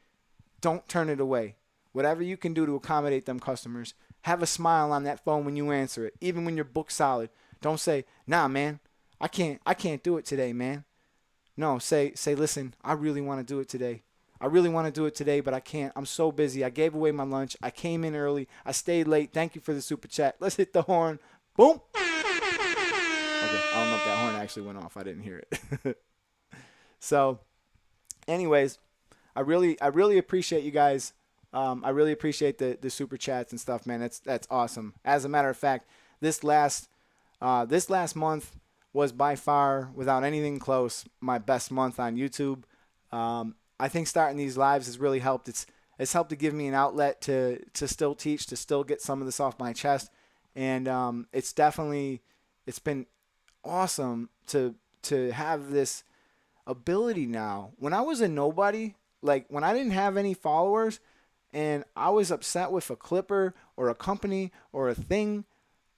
Don't turn it away. Whatever you can do to accommodate them customers, have a smile on that phone when you answer it, even when you're booked solid. Don't say, nah, man, I can't do it today, man. No, say, listen, I really want to do it today. I really want to do it today, but I can't. I'm so busy. I gave away my lunch. I came in early. I stayed late. Thank you for the super chat. Let's hit the horn. Boom. Okay, I don't know if that horn actually went off. I didn't hear it. So, anyways, I really appreciate you guys. I really appreciate the super chats and stuff, man. That's awesome. As a matter of fact, this last month was by far, without anything close, my best month on YouTube. I think starting these lives has really helped. It's helped to give me an outlet to still teach, to still get some of this off my chest, and it's been awesome to have this ability now. When I was a nobody, like when I didn't have any followers, and I was upset with a clipper or a company or a thing,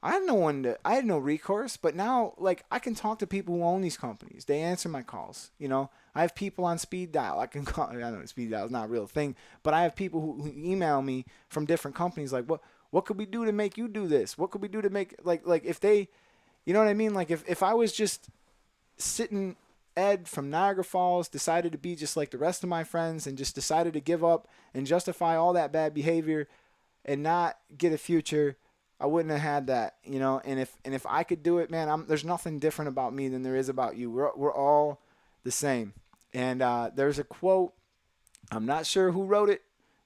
I had no recourse. But now, like, I can talk to people who own these companies. They answer my calls. You know, I have people on speed dial. I can call. I know speed dial is not a real thing, but I have people who email me from different companies. Like, what could we do to make you do this? What could we do to make like if they, you know what I mean? Like if I was just sitting, Ed from Niagara Falls decided to be just like the rest of my friends and just decided to give up and justify all that bad behavior and not get a future, I wouldn't have had that, you know. And if I could do it, man, there's nothing different about me than there is about you. We're all the same. And there's a quote. I'm not sure who wrote it,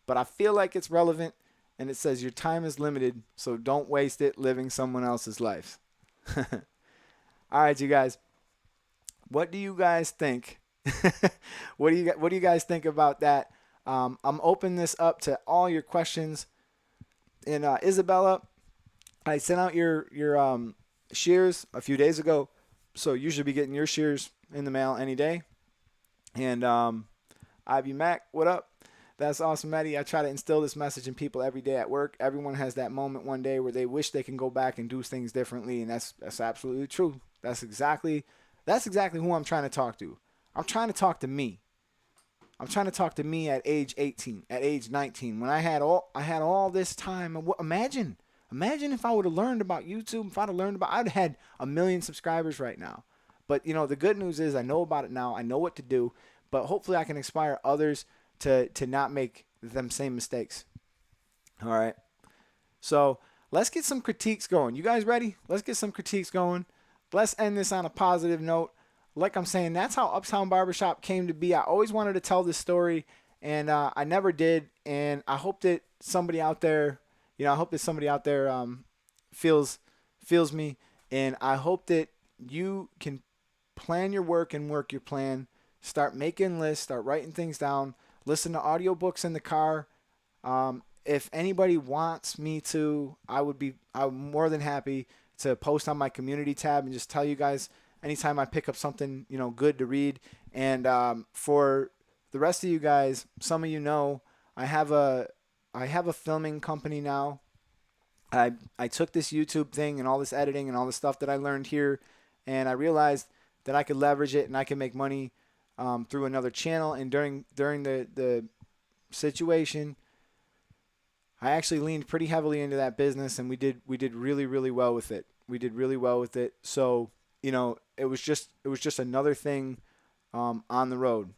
but I feel like it's relevant. And it says, "Your time is limited, so don't waste it living someone else's life." All right, you guys. What do you guys think? What do you guys think about that? I'm opening this up to all your questions. And Isabella, I sent out your shears a few days ago, so you should be getting your shears in the mail any day. And IB Mac, what up? That's awesome, Eddie. I try to instill this message in people every day at work. Everyone has that moment one day where they wish they can go back and do things differently, and that's absolutely true. That's exactly who I'm trying to talk to. I'm trying to talk to me. I'm trying to talk to me at age 18, at age 19, when I had all this time. Imagine if I would have learned about YouTube. If I'd have had 1 million subscribers right now. But you know, the good news is I know about it now. I know what to do. But hopefully I can inspire others to not make them same mistakes. All right. So let's get some critiques going. You guys ready? Let's get some critiques going. Let's end this on a positive note. Like I'm saying, that's how Uptown Barbershop came to be. I always wanted to tell this story, and I never did. And I hope that somebody out there, feels me. And I hope that you can plan your work and work your plan start making lists, start writing things down, listen to audiobooks in the car. If anybody wants me to, I'm more than happy to post on my community tab and just tell you guys anytime I pick up something, good to read. And for the rest of you guys, some of you know, I have a filming company now. I took this YouTube thing and all this editing and all the stuff that I learned here, and I realized that I could leverage it and I can make money through another channel. And during the situation, I actually leaned pretty heavily into that business, and we did really, really well with it. We did really well with it. So it was just another thing on the road.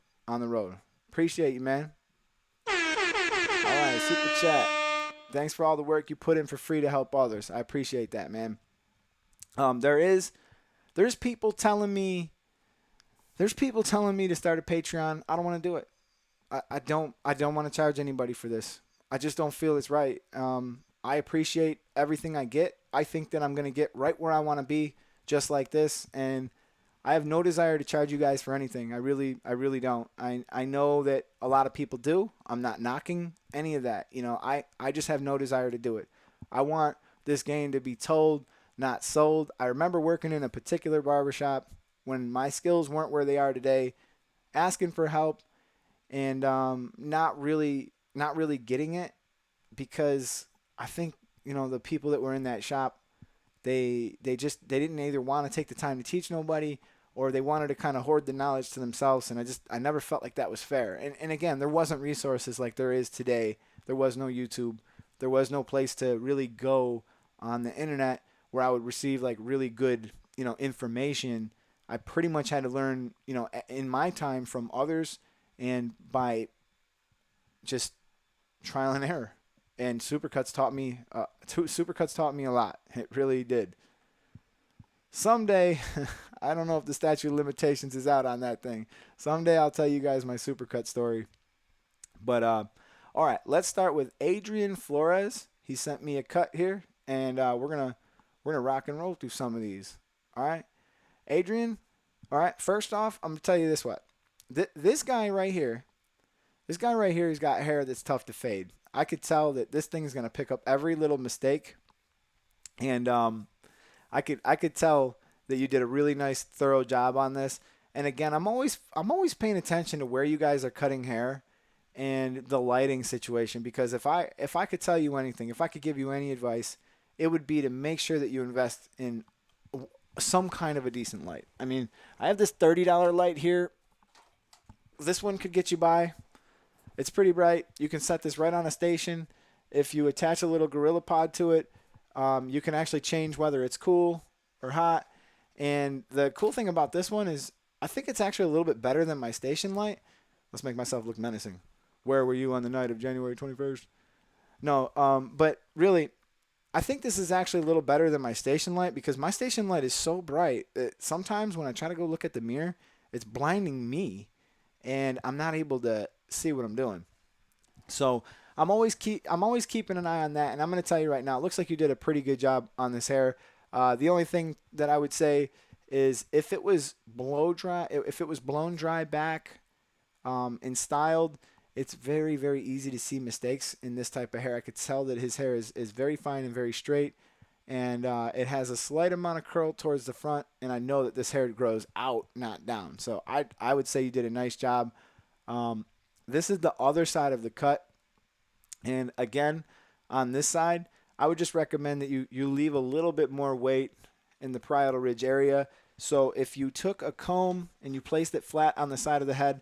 Appreciate you, man. All right, super chat. Thanks for all the work you put in for free to help others. I appreciate that, man. There's people telling me to start a Patreon. I don't want to do it. I don't want to charge anybody for this. I just don't feel it's right. I appreciate everything I get. I think that I'm going to get right where I want to be, just like this, and I have no desire to charge you guys for anything. I really don't. I know that a lot of people do. I'm not knocking any of that. I just have no desire to do it. I want this game to be told, not sold. I remember working in a particular barbershop when my skills weren't where they are today, asking for help, and not really getting it, because I think the people that were in that shop, they didn't either want to take the time to teach nobody, or they wanted to kind of hoard the knowledge to themselves, and I never felt like that was fair. And again, there wasn't resources like there is today. There was no YouTube. There was no place to really go on the internet where I would receive like really good information. I pretty much had to learn in my time from others, and by just trial and error. And Supercuts taught me a lot. It really did. Someday, I don't know if the statute of limitations is out on that thing. Someday I'll tell you guys my Supercut story. But all right, let's start with Adrian Flores. He sent me a cut here, and we're gonna rock and roll through some of these. All right, Adrian. All right. First off, I'm gonna tell you this: this guy right here, he's got hair that's tough to fade. I could tell that this thing is gonna pick up every little mistake, and I could tell that you did a really nice, thorough job on this. And again, I'm always paying attention to where you guys are cutting hair and the lighting situation, because if I could tell you anything, if I could give you any advice, it would be to make sure that you invest in some kind of a decent light. I mean, I have this $30 light here. This one could get you by. It's pretty bright. You can set this right on a station. If you attach a little Gorilla Pod to it, you can actually change whether it's cool or hot. And the cool thing about this one is I think it's actually a little bit better than my station light. Let's make myself look menacing. Where were you on the night of January 21st? No, but really, I think this is actually a little better than my station light, because my station light is so bright that sometimes when I try to go look at the mirror, it's blinding me, and I'm not able to see what I'm doing. So I'm always keeping an eye on that, and I'm going to tell you right now, it looks like you did a pretty good job on this hair. The only thing that I would say is if it was blown dry back and styled, it's very, very easy to see mistakes in this type of hair. I could tell that his hair is very fine and very straight, and it has a slight amount of curl towards the front, and I know that this hair grows out, not down. So I would say you did a nice job. This is the other side of the cut, and again, on this side, I would just recommend that you leave a little bit more weight in the parietal ridge area. So if you took a comb and you placed it flat on the side of the head,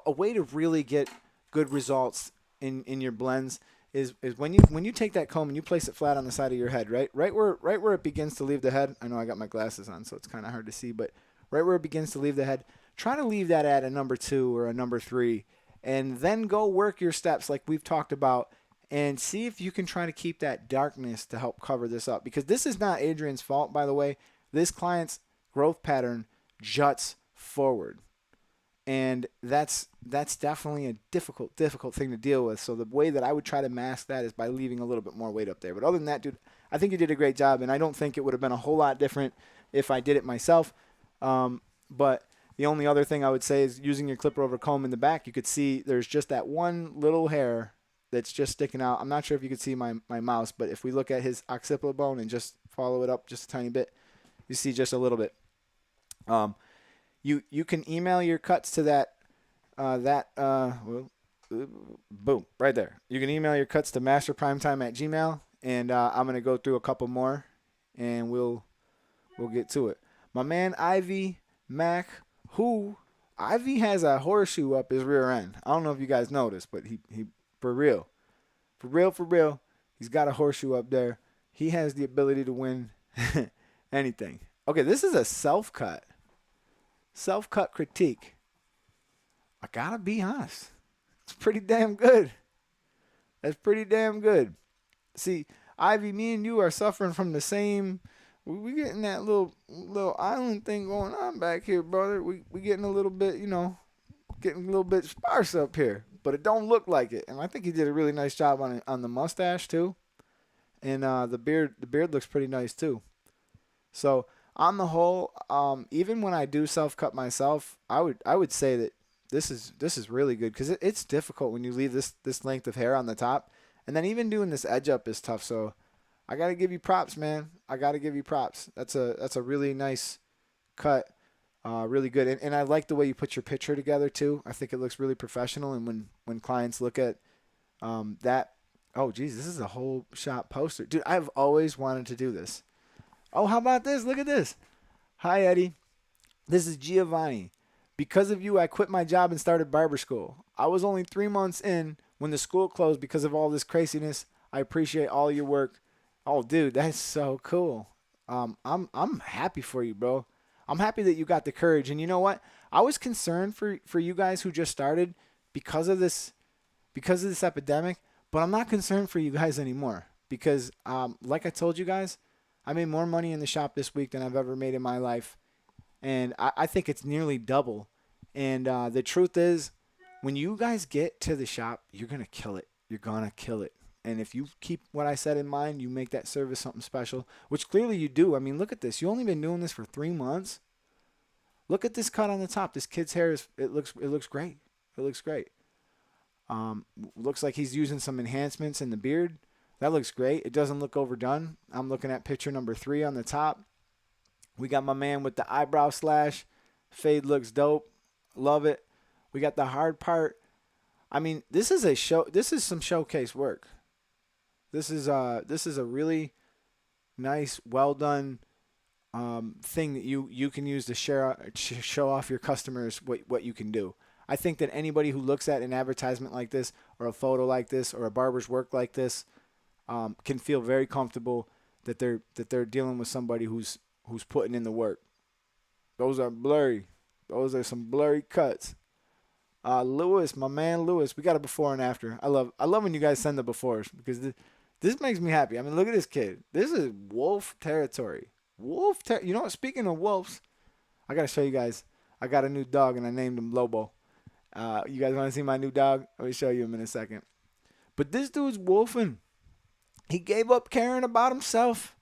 a way to really get good results in your blends is when you take that comb and you place it flat on the side of your head, right where it begins to leave the head. I know I got my glasses on, so it's kind of hard to see, but right where it begins to leave the head, try to leave that at a number 2 or a number 3, and then go work your steps like we've talked about, and see if you can try to keep that darkness to help cover this up. Because this is not Adrian's fault, by the way. This client's growth pattern juts forward, and that's definitely a difficult thing to deal with. So the way that I would try to mask that is by leaving a little bit more weight up there. But other than that, dude, I think you did a great job, and I don't think it would have been a whole lot different if I did it myself. But The only other thing I would say is using your clipper over comb in the back, you could see there's just that one little hair that's just sticking out. I'm not sure if you could see my mouse, but if we look at his occipital bone and just follow it up just a tiny bit, you see just a little bit. You can email your cuts to boom, right there. You can email your cuts to masterprimetime@gmail, and I'm gonna go through a couple more, and we'll get to it. My man Ivy Mac, Ivy has a horseshoe up his rear end. I don't know if you guys noticed, but he for real, he's got a horseshoe up there. He has the ability to win anything. Okay, this is a self-cut critique. I gotta be honest. It's pretty damn good. That's pretty damn good. See, Ivy, me and you are suffering from the same. We getting that little island thing going on back here, brother. We getting a little bit, getting a little bit sparse up here, but it don't look like it. And I think he did a really nice job on the mustache too, and the beard looks pretty nice too. So on the whole, even when I do self-cut myself, I would say that this is really good because it's difficult when you leave this length of hair on the top, and then even doing this edge up is tough. So I gotta give you props, man. I gotta give you props. That's a really nice cut, really good. And I like the way you put your picture together too. I think it looks really professional. And when clients look at that, oh geez, this is a whole shop poster, dude. I've always wanted to do this. Oh, how about this? Look at this. Hi, Eddie. This is Giovanni. Because of you, I quit my job and started barber school. I was only 3 months in when the school closed because of all this craziness. I appreciate all your work. Oh, dude, that's so cool. I'm happy for you, bro. I'm happy that you got the courage. And you know what? I was concerned for you guys who just started because of this epidemic, but I'm not concerned for you guys anymore because, like I told you guys, I made more money in the shop this week than I've ever made in my life. And I think it's nearly double. And the truth is, when you guys get to the shop, you're going to kill it. You're going to kill it. And if you keep what I said in mind, you make that service something special, which clearly you do. I mean, look at this. You've only been doing this for 3 months. Look at this cut on the top. This kid's hair it looks great. It looks great. Looks like he's using some enhancements in the beard. That looks great. It doesn't look overdone. I'm looking at picture number 3 on the top. We got my man with the eyebrow slash. Fade looks dope. Love it. We got the hard part. I mean, this is some showcase work. This is a really nice, well done thing that you can use to show off your customers what you can do. I think that anybody who looks at an advertisement like this, or a photo like this, or a barber's work like this, can feel very comfortable that they're dealing with somebody who's putting in the work. Those are blurry. Those are some blurry cuts. Lewis, my man Lewis, we got a before and after. I love when you guys send the befores because this makes me happy. I mean, look at this kid. This is wolf territory. You know what? Speaking of wolves, I got to show you guys. I got a new dog and I named him Lobo. You guys want to see my new dog? Let me show you him in a second. But this dude's wolfing. He gave up caring about himself.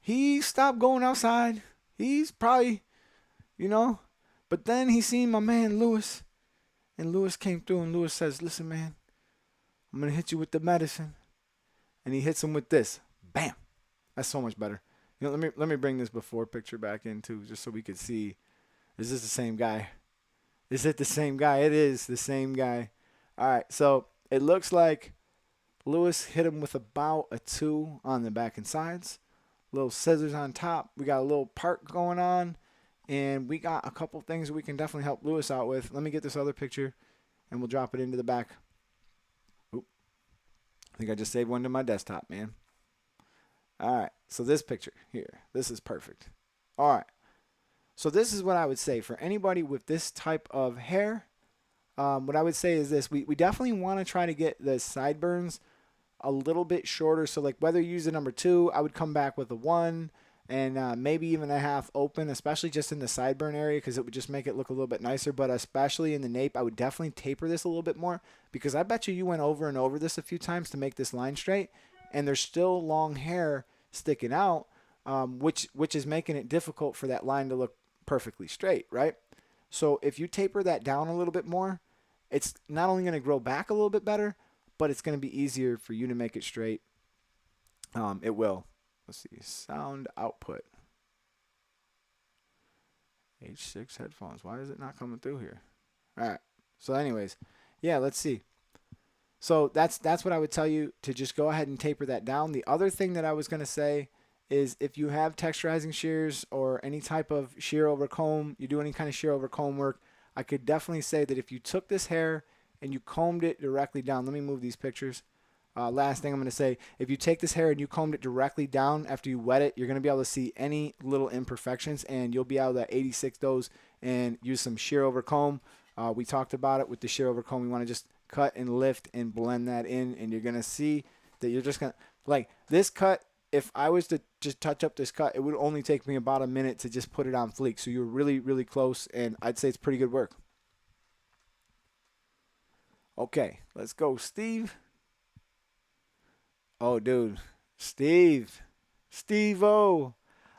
He stopped going outside. He's probably, but then he seen my man Lewis. And Lewis came through and Lewis says, listen, man, I'm going to hit you with the medicine. And he hits him with this. Bam. That's so much better. Let me bring this before picture back in too, just so we could see. Is this the same guy? Is it the same guy? It is the same guy. All right. So it looks like Lewis hit him with about a 2 on the back and sides. Little scissors on top. We got a little part going on. And we got a couple things we can definitely help Lewis out with. Let me get this other picture, and we'll drop it into the back. Oop. I think I just saved one to my desktop, man. All right. So this picture here, this is perfect. All right. So this is what I would say for anybody with this type of hair. What I would say is this. We definitely want to try to get the sideburns a little bit shorter. So like whether you use the number 2, I would come back with a 1. And maybe even a half open, especially just in the sideburn area because it would just make it look a little bit nicer. But especially in the nape, I would definitely taper this a little bit more because I bet you went over and over this a few times to make this line straight. And there's still long hair sticking out, which is making it difficult for that line to look perfectly straight, right? So if you taper that down a little bit more, it's not only going to grow back a little bit better, but it's going to be easier for you to make it straight. It will. Let's see. Sound output. H6 headphones. Why is it not coming through here? All right. So anyways, yeah, let's see. So that's what I would tell you, to just go ahead and taper that down. The other thing that I was going to say is, if you have texturizing shears or any type of shear over comb, you do any kind of shear over comb work, I could definitely say that if you took this hair and you combed it directly down, let me move these pictures. Last thing I'm going to say, if you take this hair and you combed it directly down after you wet it, you're going to be able to see any little imperfections, and you'll be able to 86 those and use some shear over comb. We talked about it with the shear over comb. We want to just cut and lift and blend that in, and you're going to see that you're just going to, like this cut, if I was to just touch up this cut, it would only take me about a minute to just put it on fleek. So you're really, really close, and I'd say it's pretty good work. Okay, let's go, Steve. Oh, dude. Steve-O.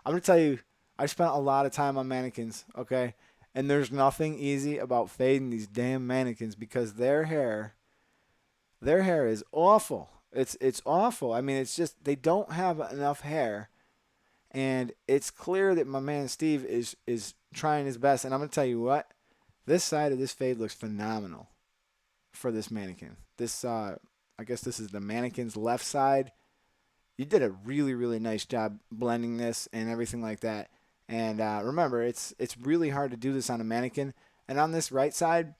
I'm going to tell you, I spent a lot of time on mannequins, okay? And there's nothing easy about fading these damn mannequins, because their hair is awful. It's awful. I mean, it's just, they don't have enough hair. And it's clear that my man Steve is trying his best. And I'm going to tell you what, this side of this fade looks phenomenal for this mannequin. This, I guess this is the mannequin's left side. You did a really, really nice job blending this and everything like that. And remember, it's really hard to do this on a mannequin. And on this right side,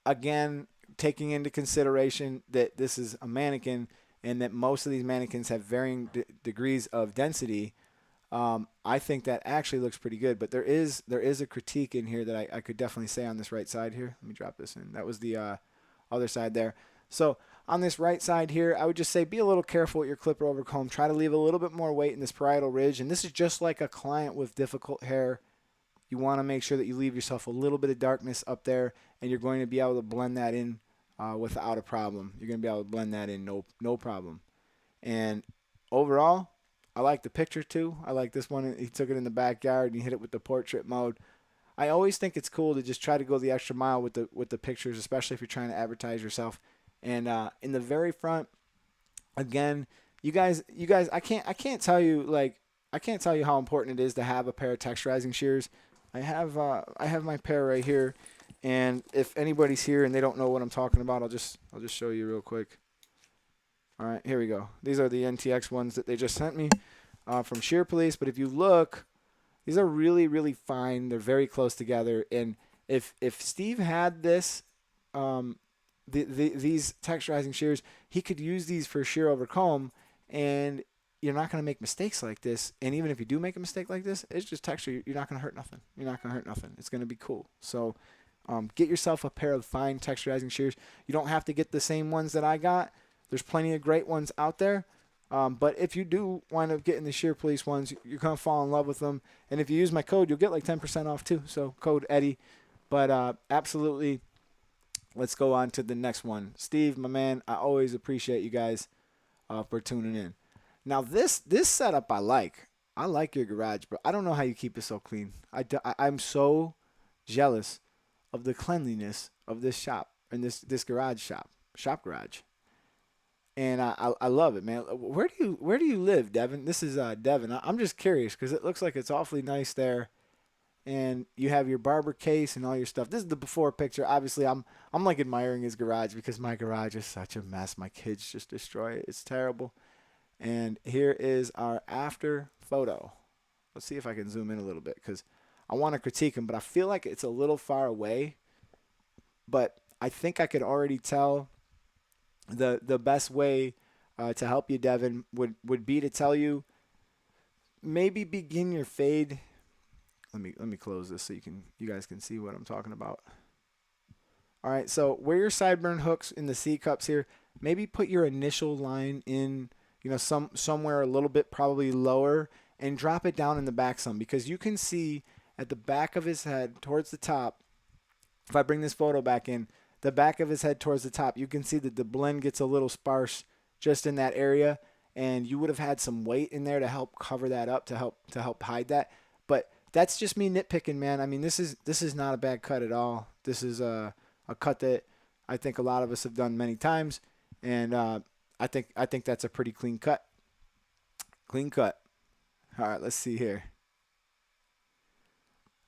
again, taking into consideration that this is a mannequin and that most of these mannequins have varying degrees of density, I think that actually looks pretty good. But there is a critique in here that I could definitely say on this right side here. Let me drop this in. That was the other side there. So on this right side here, I would just say be a little careful with your clipper over comb. Try to leave a little bit more weight in this parietal ridge. And this is just like a client with difficult hair. You want to make sure that you leave yourself a little bit of darkness up there, and you're going to be able to blend that in without a problem. You're going to be able to blend that in no problem. And overall, I like the picture too. I like this one. He took it in the backyard and he hit it with the portrait mode. I always think it's cool to just try to go the extra mile with the pictures, especially if you're trying to advertise yourself. And in the very front, again, you guys, I can't tell you how important it is to have a pair of texturizing shears. I have my pair right here, and if anybody's here and they don't know what I'm talking about, I'll just show you real quick. All right, here we go. These are the NTX ones that they just sent me from Shear Police. But if you look, these are really, really fine. They're very close together. And if Steve had this, these texturizing shears, he could use these for shear over comb, and you're not going to make mistakes like this. And even if you do make a mistake like this, it's just texture. You're not going to hurt nothing. You're not going to hurt nothing. It's going to be cool. So get yourself a pair of fine texturizing shears. You don't have to get the same ones that I got. There's plenty of great ones out there. But if you do wind up getting the Shear Police ones, you're going to fall in love with them. And if you use my code, you'll get like 10% off too. So code Eddie. But absolutely, let's go on to the next one. Steve, my man, I always appreciate you guys for tuning in. Now, this setup I like. I like your garage, but I don't know how you keep it so clean. I'm so jealous of the cleanliness of this shop and this garage shop garage. And I love it, man. Where do you live, Devin? This is Devin. I'm just curious because it looks like it's awfully nice there. And you have your Barber case and all your stuff. This is the before picture. Obviously, I'm like admiring his garage because my garage is such a mess. My kids just destroy it. It's terrible. And here is our after photo. Let's see if I can zoom in a little bit because I want to critique him, but I feel like it's a little far away. But I think I could already tell the best way to help you, Devin, would be to tell you maybe begin your fade. Let me close this so you guys can see what I'm talking about. All right, so where your sideburn hooks in the C cups here, maybe put your initial line in, somewhere a little bit probably lower, and drop it down in the back some, because you can see at the back of his head towards the top. If I bring this photo back in, the back of his head towards the top, you can see that the blend gets a little sparse just in that area, and you would have had some weight in there to help cover that up, to help hide that. But that's just me nitpicking, man. I mean, this is not a bad cut at all. This is a cut that I think a lot of us have done many times, and I think that's a pretty clean cut. Clean cut. All right, let's see here.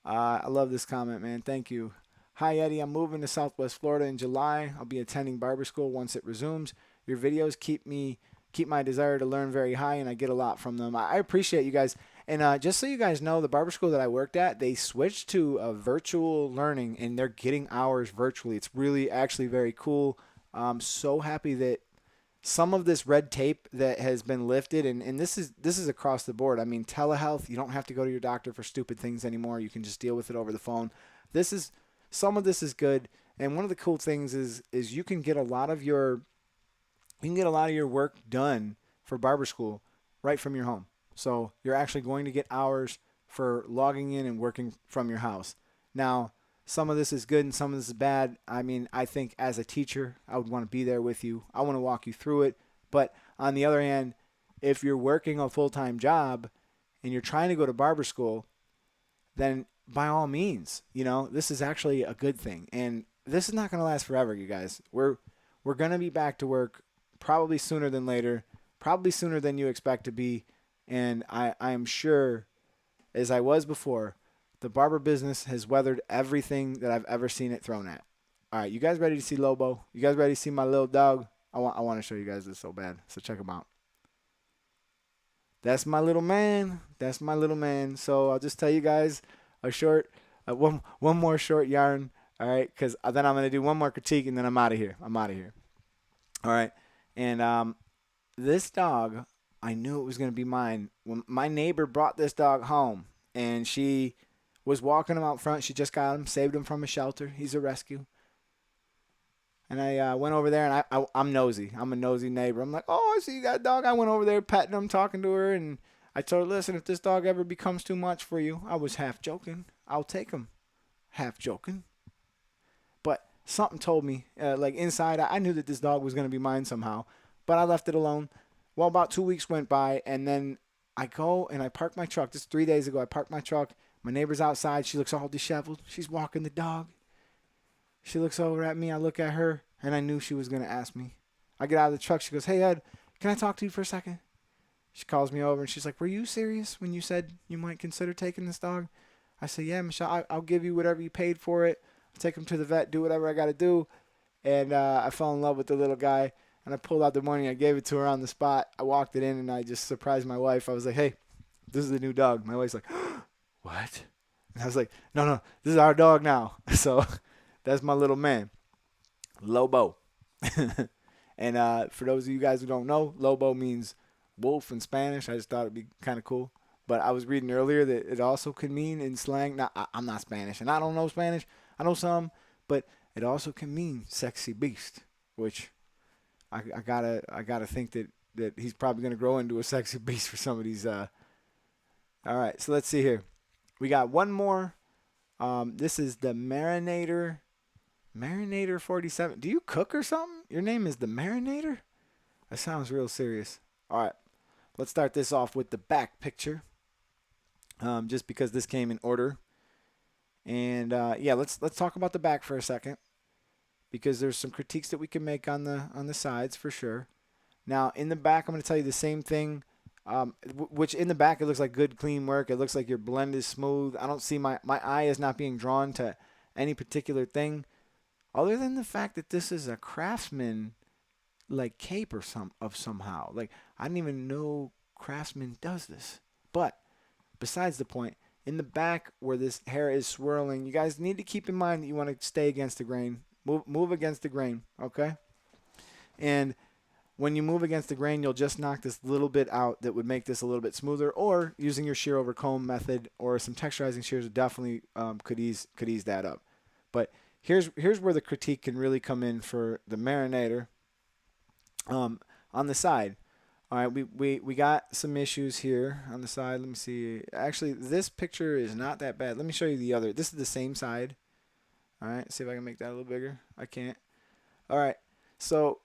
I love this comment, man. Thank you. Hi, Eddie. I'm moving to Southwest Florida in July. I'll be attending barber school once it resumes. Your videos keep my desire to learn very high, and I get a lot from them. I appreciate you guys. And just so you guys know, the barber school that I worked at, they switched to a virtual learning, and they're getting hours virtually. It's really actually very cool. I'm so happy that some of this red tape that has been lifted, and this is across the board. I mean, telehealth, you don't have to go to your doctor for stupid things anymore. You can just deal with it over the phone. Some of this is good, and one of the cool things is you can get a lot of your work done for barber school right from your home. So you're actually going to get hours for logging in and working from your house. Now, some of this is good and some of this is bad. I mean, I think as a teacher, I would want to be there with you. I want to walk you through it. But on the other hand, if you're working a full-time job and you're trying to go to barber school, then by all means, this is actually a good thing. And this is not going to last forever, you guys. We're going to be back to work probably sooner than later, probably sooner than you expect to be. And I am sure, as I was before, the barber business has weathered everything that I've ever seen it thrown at. All right, you guys ready to see Lobo? You guys ready to see my little dog? I want to show you guys this so bad. So check him out. That's my little man. That's my little man. So I'll just tell you guys one more short yarn. All right, because then I'm gonna do one more critique and then I'm out of here. All right, and this dog, I knew it was gonna be mine when my neighbor brought this dog home, and she was walking him out front. She just got him, saved him from a shelter. He's a rescue. And I went over there, and I'm nosy. I'm a nosy neighbor. I'm like, oh, I see you got a dog. I went over there petting him, talking to her, and I told her, listen, if this dog ever becomes too much for you, I was half joking. I'll take him. Half joking. But something told me, like inside, I knew that this dog was going to be mine somehow, but I left it alone. Well, about 2 weeks went by, and then I go and I park my truck. This is 3 days ago. I parked my truck. My neighbor's outside. She looks all disheveled. She's walking the dog. She looks over at me. I look at her, and I knew she was going to ask me. I get out of the truck. She goes, hey, Ed, can I talk to you for a second? She calls me over, and she's like, were you serious when you said you might consider taking this dog? I said, yeah, Michelle, I'll give you whatever you paid for it. I'll take him to the vet, do whatever I got to do. And I fell in love with the little guy, and I pulled out the money. I gave it to her on the spot. I walked it in, and I just surprised my wife. I was like, hey, this is the new dog. My wife's like, what? And I was like, no, this is our dog now. So that's my little man, Lobo. And for those of you guys who don't know, Lobo means wolf in Spanish. I just thought it'd be kind of cool. But I was reading earlier that it also could mean in slang. Now, I'm not Spanish, and I don't know Spanish. I know some, but it also can mean sexy beast, which I gotta think that he's probably gonna grow into a sexy beast for some of these. All right, so let's see here. We got one more. This is the Marinator 47. Do you cook or something? Your name is the Marinator? That sounds real serious. All right, let's start this off with the back picture. Just because this came in order. And yeah, let's talk about the back for a second, because there's some critiques that we can make on the sides for sure. Now in the back, I'm going to tell you the same thing. Which in the back it looks like good clean work. It looks like your blend is smooth. I don't see my eye is not being drawn to any particular thing, other than the fact that this is a Craftsman like cape or somehow. Like I didn't even know Craftsman does this. But besides the point, in the back where this hair is swirling, you guys need to keep in mind that you want to stay against the grain. Move against the grain, okay? And when you move against the grain, you'll just knock this little bit out that would make this a little bit smoother, or using your shear over comb method or some texturizing shears definitely could ease that up. But here's where the critique can really come in for the Marinator. On the side. All right, we got some issues here on the side. Let me see. Actually, this picture is not that bad. Let me show you the other. This is the same side. All right, see if I can make that a little bigger. I can't. All right, so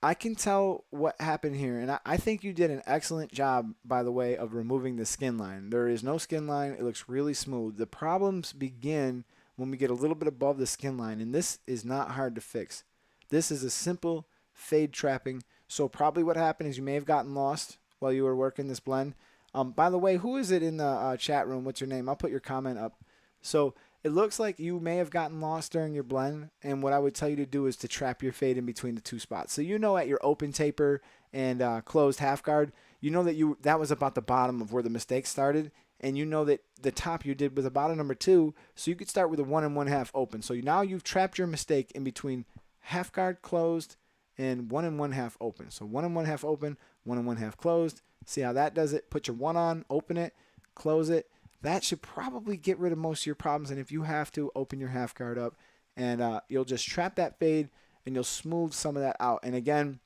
I can tell what happened here, and I think you did an excellent job, by the way, of removing the skin line. There is no skin line. It looks really smooth. The problems begin when we get a little bit above the skin line, and this is not hard to fix. This is a simple fade trapping. So probably what happened is you may have gotten lost while you were working this blend. By the way, who is it in the chat room? What's your name? I'll put your comment up. So it looks like you may have gotten lost during your blend, and what I would tell you to do is to trap your fade in between the two spots. So you know at your open taper and closed half guard, you know that was about the bottom of where the mistake started, and you know that the top you did was about a number 2, so you could start with a 1 1/2 open. So now you've trapped your mistake in between half guard closed and 1 1/2 open. So 1 1/2 open, 1 1/2 closed. See how that does it? Put your 1 on, open it, close it. That should probably get rid of most of your problems. And if you have to, open your half guard up, and you'll just trap that fade, and you'll smooth some of that out. And again,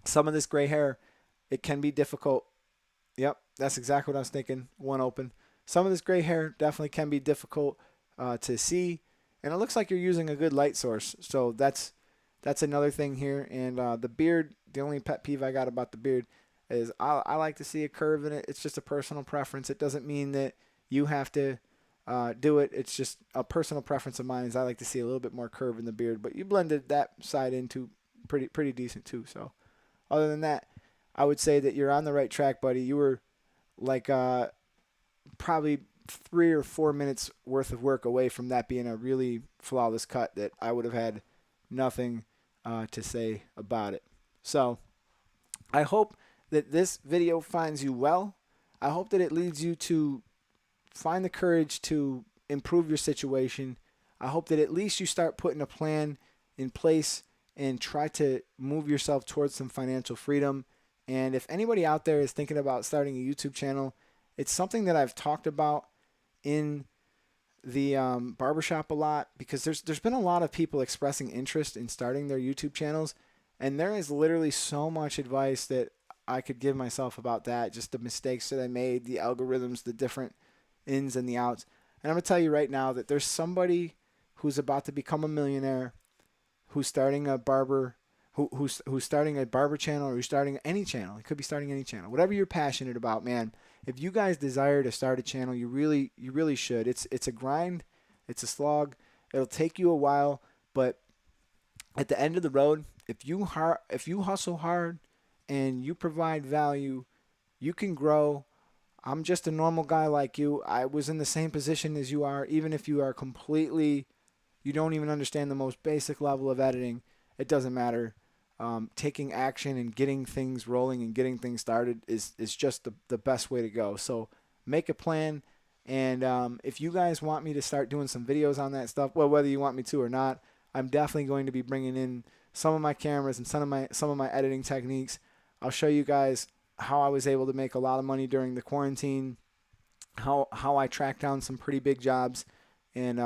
some of this gray hair, it can be difficult. Yep, that's exactly what I was thinking. 1 open. Some of this gray hair definitely can be difficult to see, and it looks like you're using a good light source. So that's another thing here. And the beard, the only pet peeve I got about the beard is I like to see a curve in it. It's just a personal preference. It doesn't mean that you have to do it. It's just a personal preference of mine. Is I like to see a little bit more curve in the beard, but you blended that side into pretty decent too. So other than that, I would say that you're on the right track, buddy. You were like probably 3 or 4 minutes worth of work away from that being a really flawless cut that I would have had nothing to say about it. So I hope that this video finds you well. I hope that it leads you to find the courage to improve your situation. I hope that at least you start putting a plan in place and try to move yourself towards some financial freedom. And if anybody out there is thinking about starting a YouTube channel, it's something that I've talked about in the barbershop a lot, because there's been a lot of people expressing interest in starting their YouTube channels, and there is literally so much advice that I could give myself about that, just the mistakes that I made, the algorithms, the different ins and the outs. And I'm going to tell you right now that there's somebody who's about to become a millionaire, who's starting a barber, who's starting a barber channel, or who's starting any channel. It could be starting any channel. Whatever you're passionate about, man. If you guys desire to start a channel, you really should. It's a grind. It's a slog. It'll take you a while, but at the end of the road, if you hustle hard and you provide value, you can grow. I'm just a normal guy like you. I was in the same position as you are. Even if you are completely, you don't even understand the most basic level of editing, it doesn't matter. Taking action and getting things rolling and getting things started is just the best way to go. So make a plan. And if you guys want me to start doing some videos on that stuff, well, whether you want me to or not, I'm definitely going to be bringing in some of my cameras and some of my editing techniques. I'll show you guys how I was able to make a lot of money during the quarantine, how I tracked down some pretty big jobs and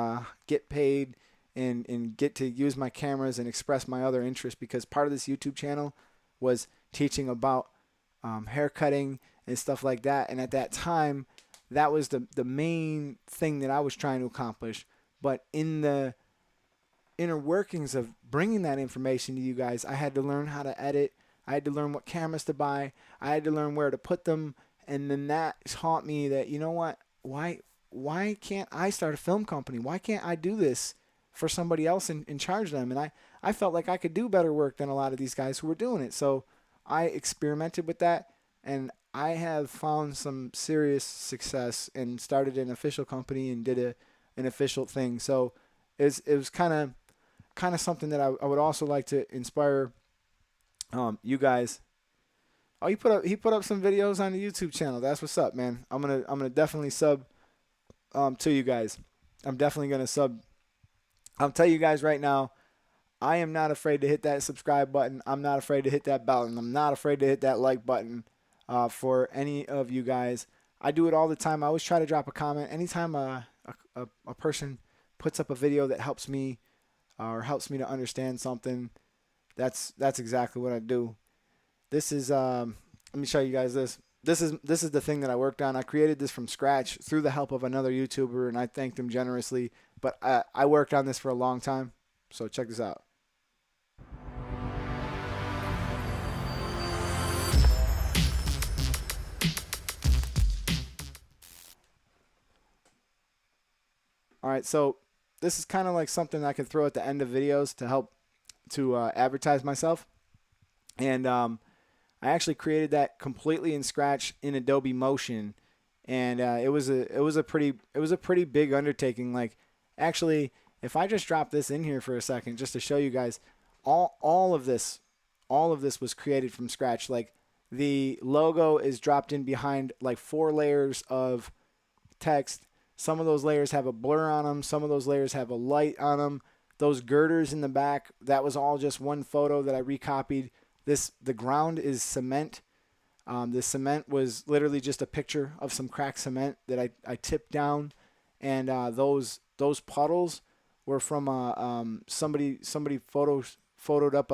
get paid and get to use my cameras and express my other interests, because part of this YouTube channel was teaching about hair cutting and stuff like that. And at that time, that was the main thing that I was trying to accomplish. But in the inner workings of bringing that information to you guys, I had to learn how to edit. I had to learn what cameras to buy. I had to learn where to put them. And then that taught me that, you know what, why can't I start a film company? Why can't I do this for somebody else and charge them? And I felt like I could do better work than a lot of these guys who were doing it. So I experimented with that, and I have found some serious success and started an official company and did an official thing. So it was kind of something that I would also like to inspire you guys. Oh, he put up some videos on the YouTube channel. That's what's up, man. I'm gonna definitely sub to you guys. I'm definitely gonna sub. I'll tell you guys right now, I am not afraid to hit that subscribe button. I'm not afraid to hit that bell, and I'm not afraid to hit that like button for any of you guys. I do it all the time. I always try to drop a comment anytime a person puts up a video that helps me or helps me to understand something. That's exactly what I do. This is let me show you guys this. This is the thing that I worked on. I created this from scratch through the help of another YouTuber, and I thanked him generously. But I worked on this for a long time. So check this out. All right, so this is kind of like something I can throw at the end of videos to help to advertise myself. And I actually created that completely in Scratch in Adobe Motion, and it was a pretty big undertaking. Like, actually, if I just drop this in here for a second, just to show you guys, all of this was created from scratch. Like, the logo is dropped in behind like 4 layers of text. Some of those layers have a blur on them. Some of those layers have a light on them. Those girders in the back, that was all just one photo that I recopied. The ground is cement. The cement was literally just a picture of some cracked cement that I tipped down, and those puddles were from somebody photoed up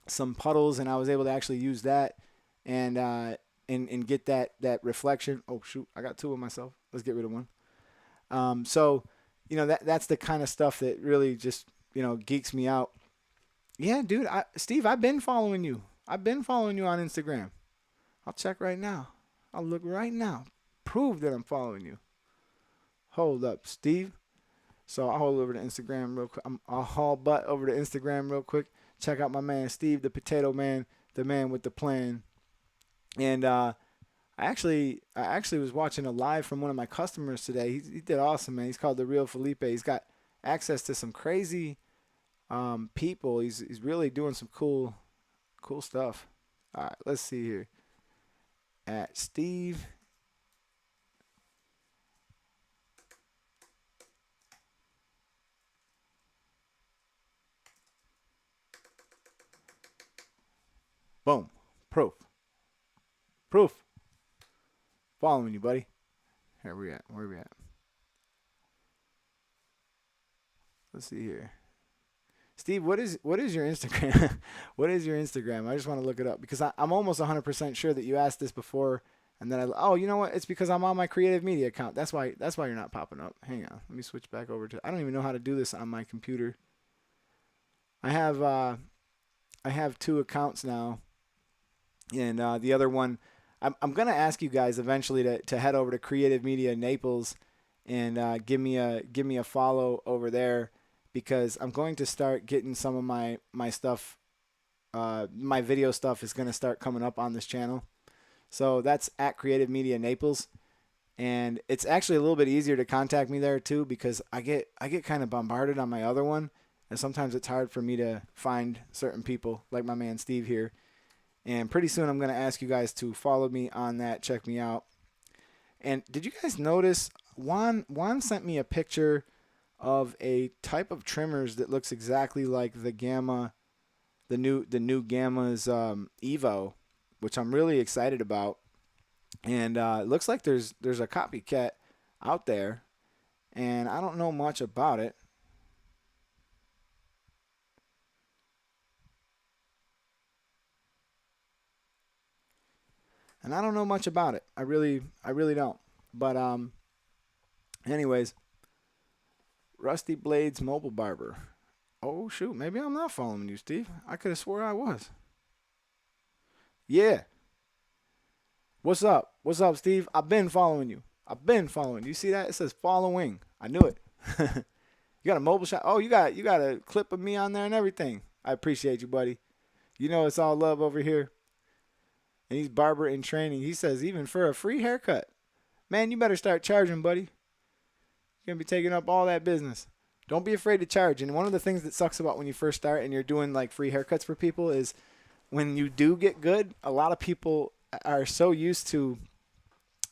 some puddles, and I was able to actually use that and get that reflection. Oh shoot, I got 2 of myself. Let's get rid of one. So, you know, that's the kind of stuff that really just, you know, geeks me out. Yeah, dude, Steve, I've been following you. I've been following you on Instagram. I'll check right now. I'll look right now. Prove that I'm following you. Hold up, Steve. So I'll hold over to Instagram real quick. I'll haul butt over to Instagram real quick. Check out my man Steve, the Potato Man, the man with the plan. And I actually was watching a live from one of my customers today. He did awesome, man. He's called The Real Felipe. He's got access to some crazy people. He's really doing some cool stuff. All right, let's see here. At Steve. Boom. Proof. Following you, buddy. Here we at. Where we at? Let's see here. Steve, what is your Instagram? What is your Instagram? I just want to look it up because I'm almost 100% sure that you asked this before, and then you know what? It's because I'm on my creative media account. That's why you're not popping up. Hang on, let me switch back over to. I don't even know how to do this on my computer. I have 2 accounts now, and the other one, I'm gonna ask you guys eventually to head over to Creative Media Naples and give me a follow over there. Because I'm going to start getting some of my stuff, my video stuff is going to start coming up on this channel. So that's at Creative Media Naples. And it's actually a little bit easier to contact me there too, because I get kind of bombarded on my other one. And sometimes it's hard for me to find certain people like my man Steve here. And pretty soon I'm going to ask you guys to follow me on that, check me out. And did you guys notice Juan sent me a picture of a type of trimmers that looks exactly like the Gamma, the new Gamma's Evo, which I'm really excited about. And it looks like there's a copycat out there, and I don't know much about it. I really don't. But anyways. Rusty Blades Mobile Barber. Oh, shoot. Maybe I'm not following you, Steve. I could have swore I was. Yeah. What's up? What's up, Steve? I've been following you. You see that? It says following. I knew it. You got a mobile shop? Oh, you got a clip of me on there and everything. I appreciate you, buddy. You know it's all love over here. And he's barber in training. He says even for a free haircut. Man, you better start charging, buddy. You're going to be taking up all that business. Don't be afraid to charge. And one of the things that sucks about when you first start and you're doing like free haircuts for people is when you do get good, a lot of people are so used to,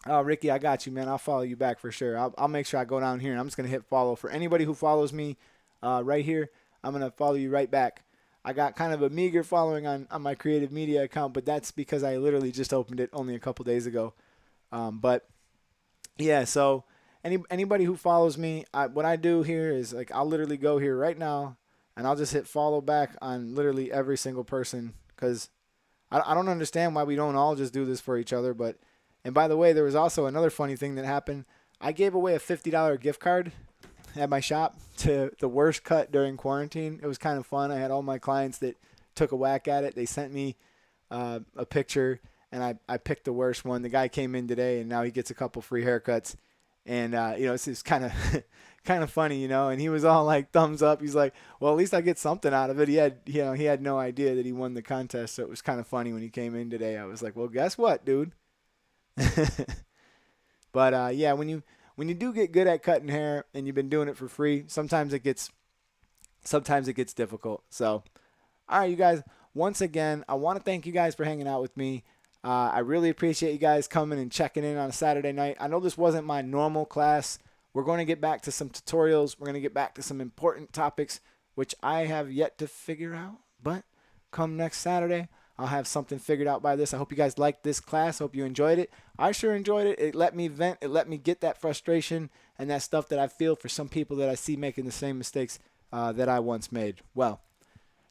oh, Ricky, I got you, man. I'll follow you back for sure. I'll make sure I go down here and I'm just going to hit follow. For anybody who follows me right here, I'm going to follow you right back. I got kind of a meager following on my creative media account, but that's because I literally just opened it only a couple days ago. But yeah, so anybody who follows me, what I do here is like I'll literally go here right now and I'll just hit follow back on literally every single person because I don't understand why we don't all just do this for each other. But and by the way, there was also another funny thing that happened. I gave away a $50 gift card at my shop to the worst cut during quarantine. It was kind of fun. I had all my clients that took a whack at it. They sent me a picture and I picked the worst one. The guy came in today and now he gets a couple free haircuts. And it's just kind of kind of funny, and he was all like thumbs up. He's like, well, at least I get something out of it. He had no idea that he won the contest. So it was kind of funny when he came in today. I was like, well, guess what, dude? But yeah, when you do get good at cutting hair and you've been doing it for free, sometimes it gets difficult. So, all right, you guys, once again, I want to thank you guys for hanging out with me. I really appreciate you guys coming and checking in on a Saturday night. I know this wasn't my normal class. We're going to get back to some tutorials. We're going to get back to some important topics, which I have yet to figure out. But come next Saturday, I'll have something figured out by this. I hope you guys liked this class. I hope you enjoyed it. I sure enjoyed it. It let me vent. It let me get that frustration and that stuff that I feel for some people that I see making the same mistakes that I once made. Well,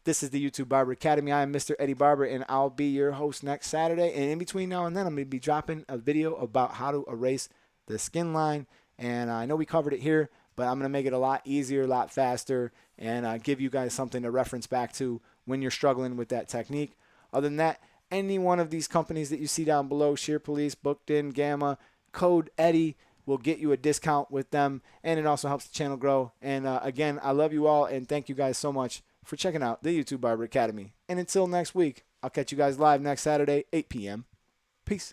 this is the YouTube Barber Academy. I am Mr. Eddie Barber, and I'll be your host next Saturday. And in between now and then, I'm going to be dropping a video about how to erase the skin line. And I know we covered it here, but I'm going to make it a lot easier, a lot faster, and give you guys something to reference back to when you're struggling with that technique. Other than that, any one of these companies that you see down below, Shear Police, Bookedin, Gamma, code Eddie will get you a discount with them, and it also helps the channel grow. And again, I love you all, and thank you guys so much for checking out the YouTube Barber Academy. And until next week, I'll catch you guys live next Saturday, 8 p.m. Peace.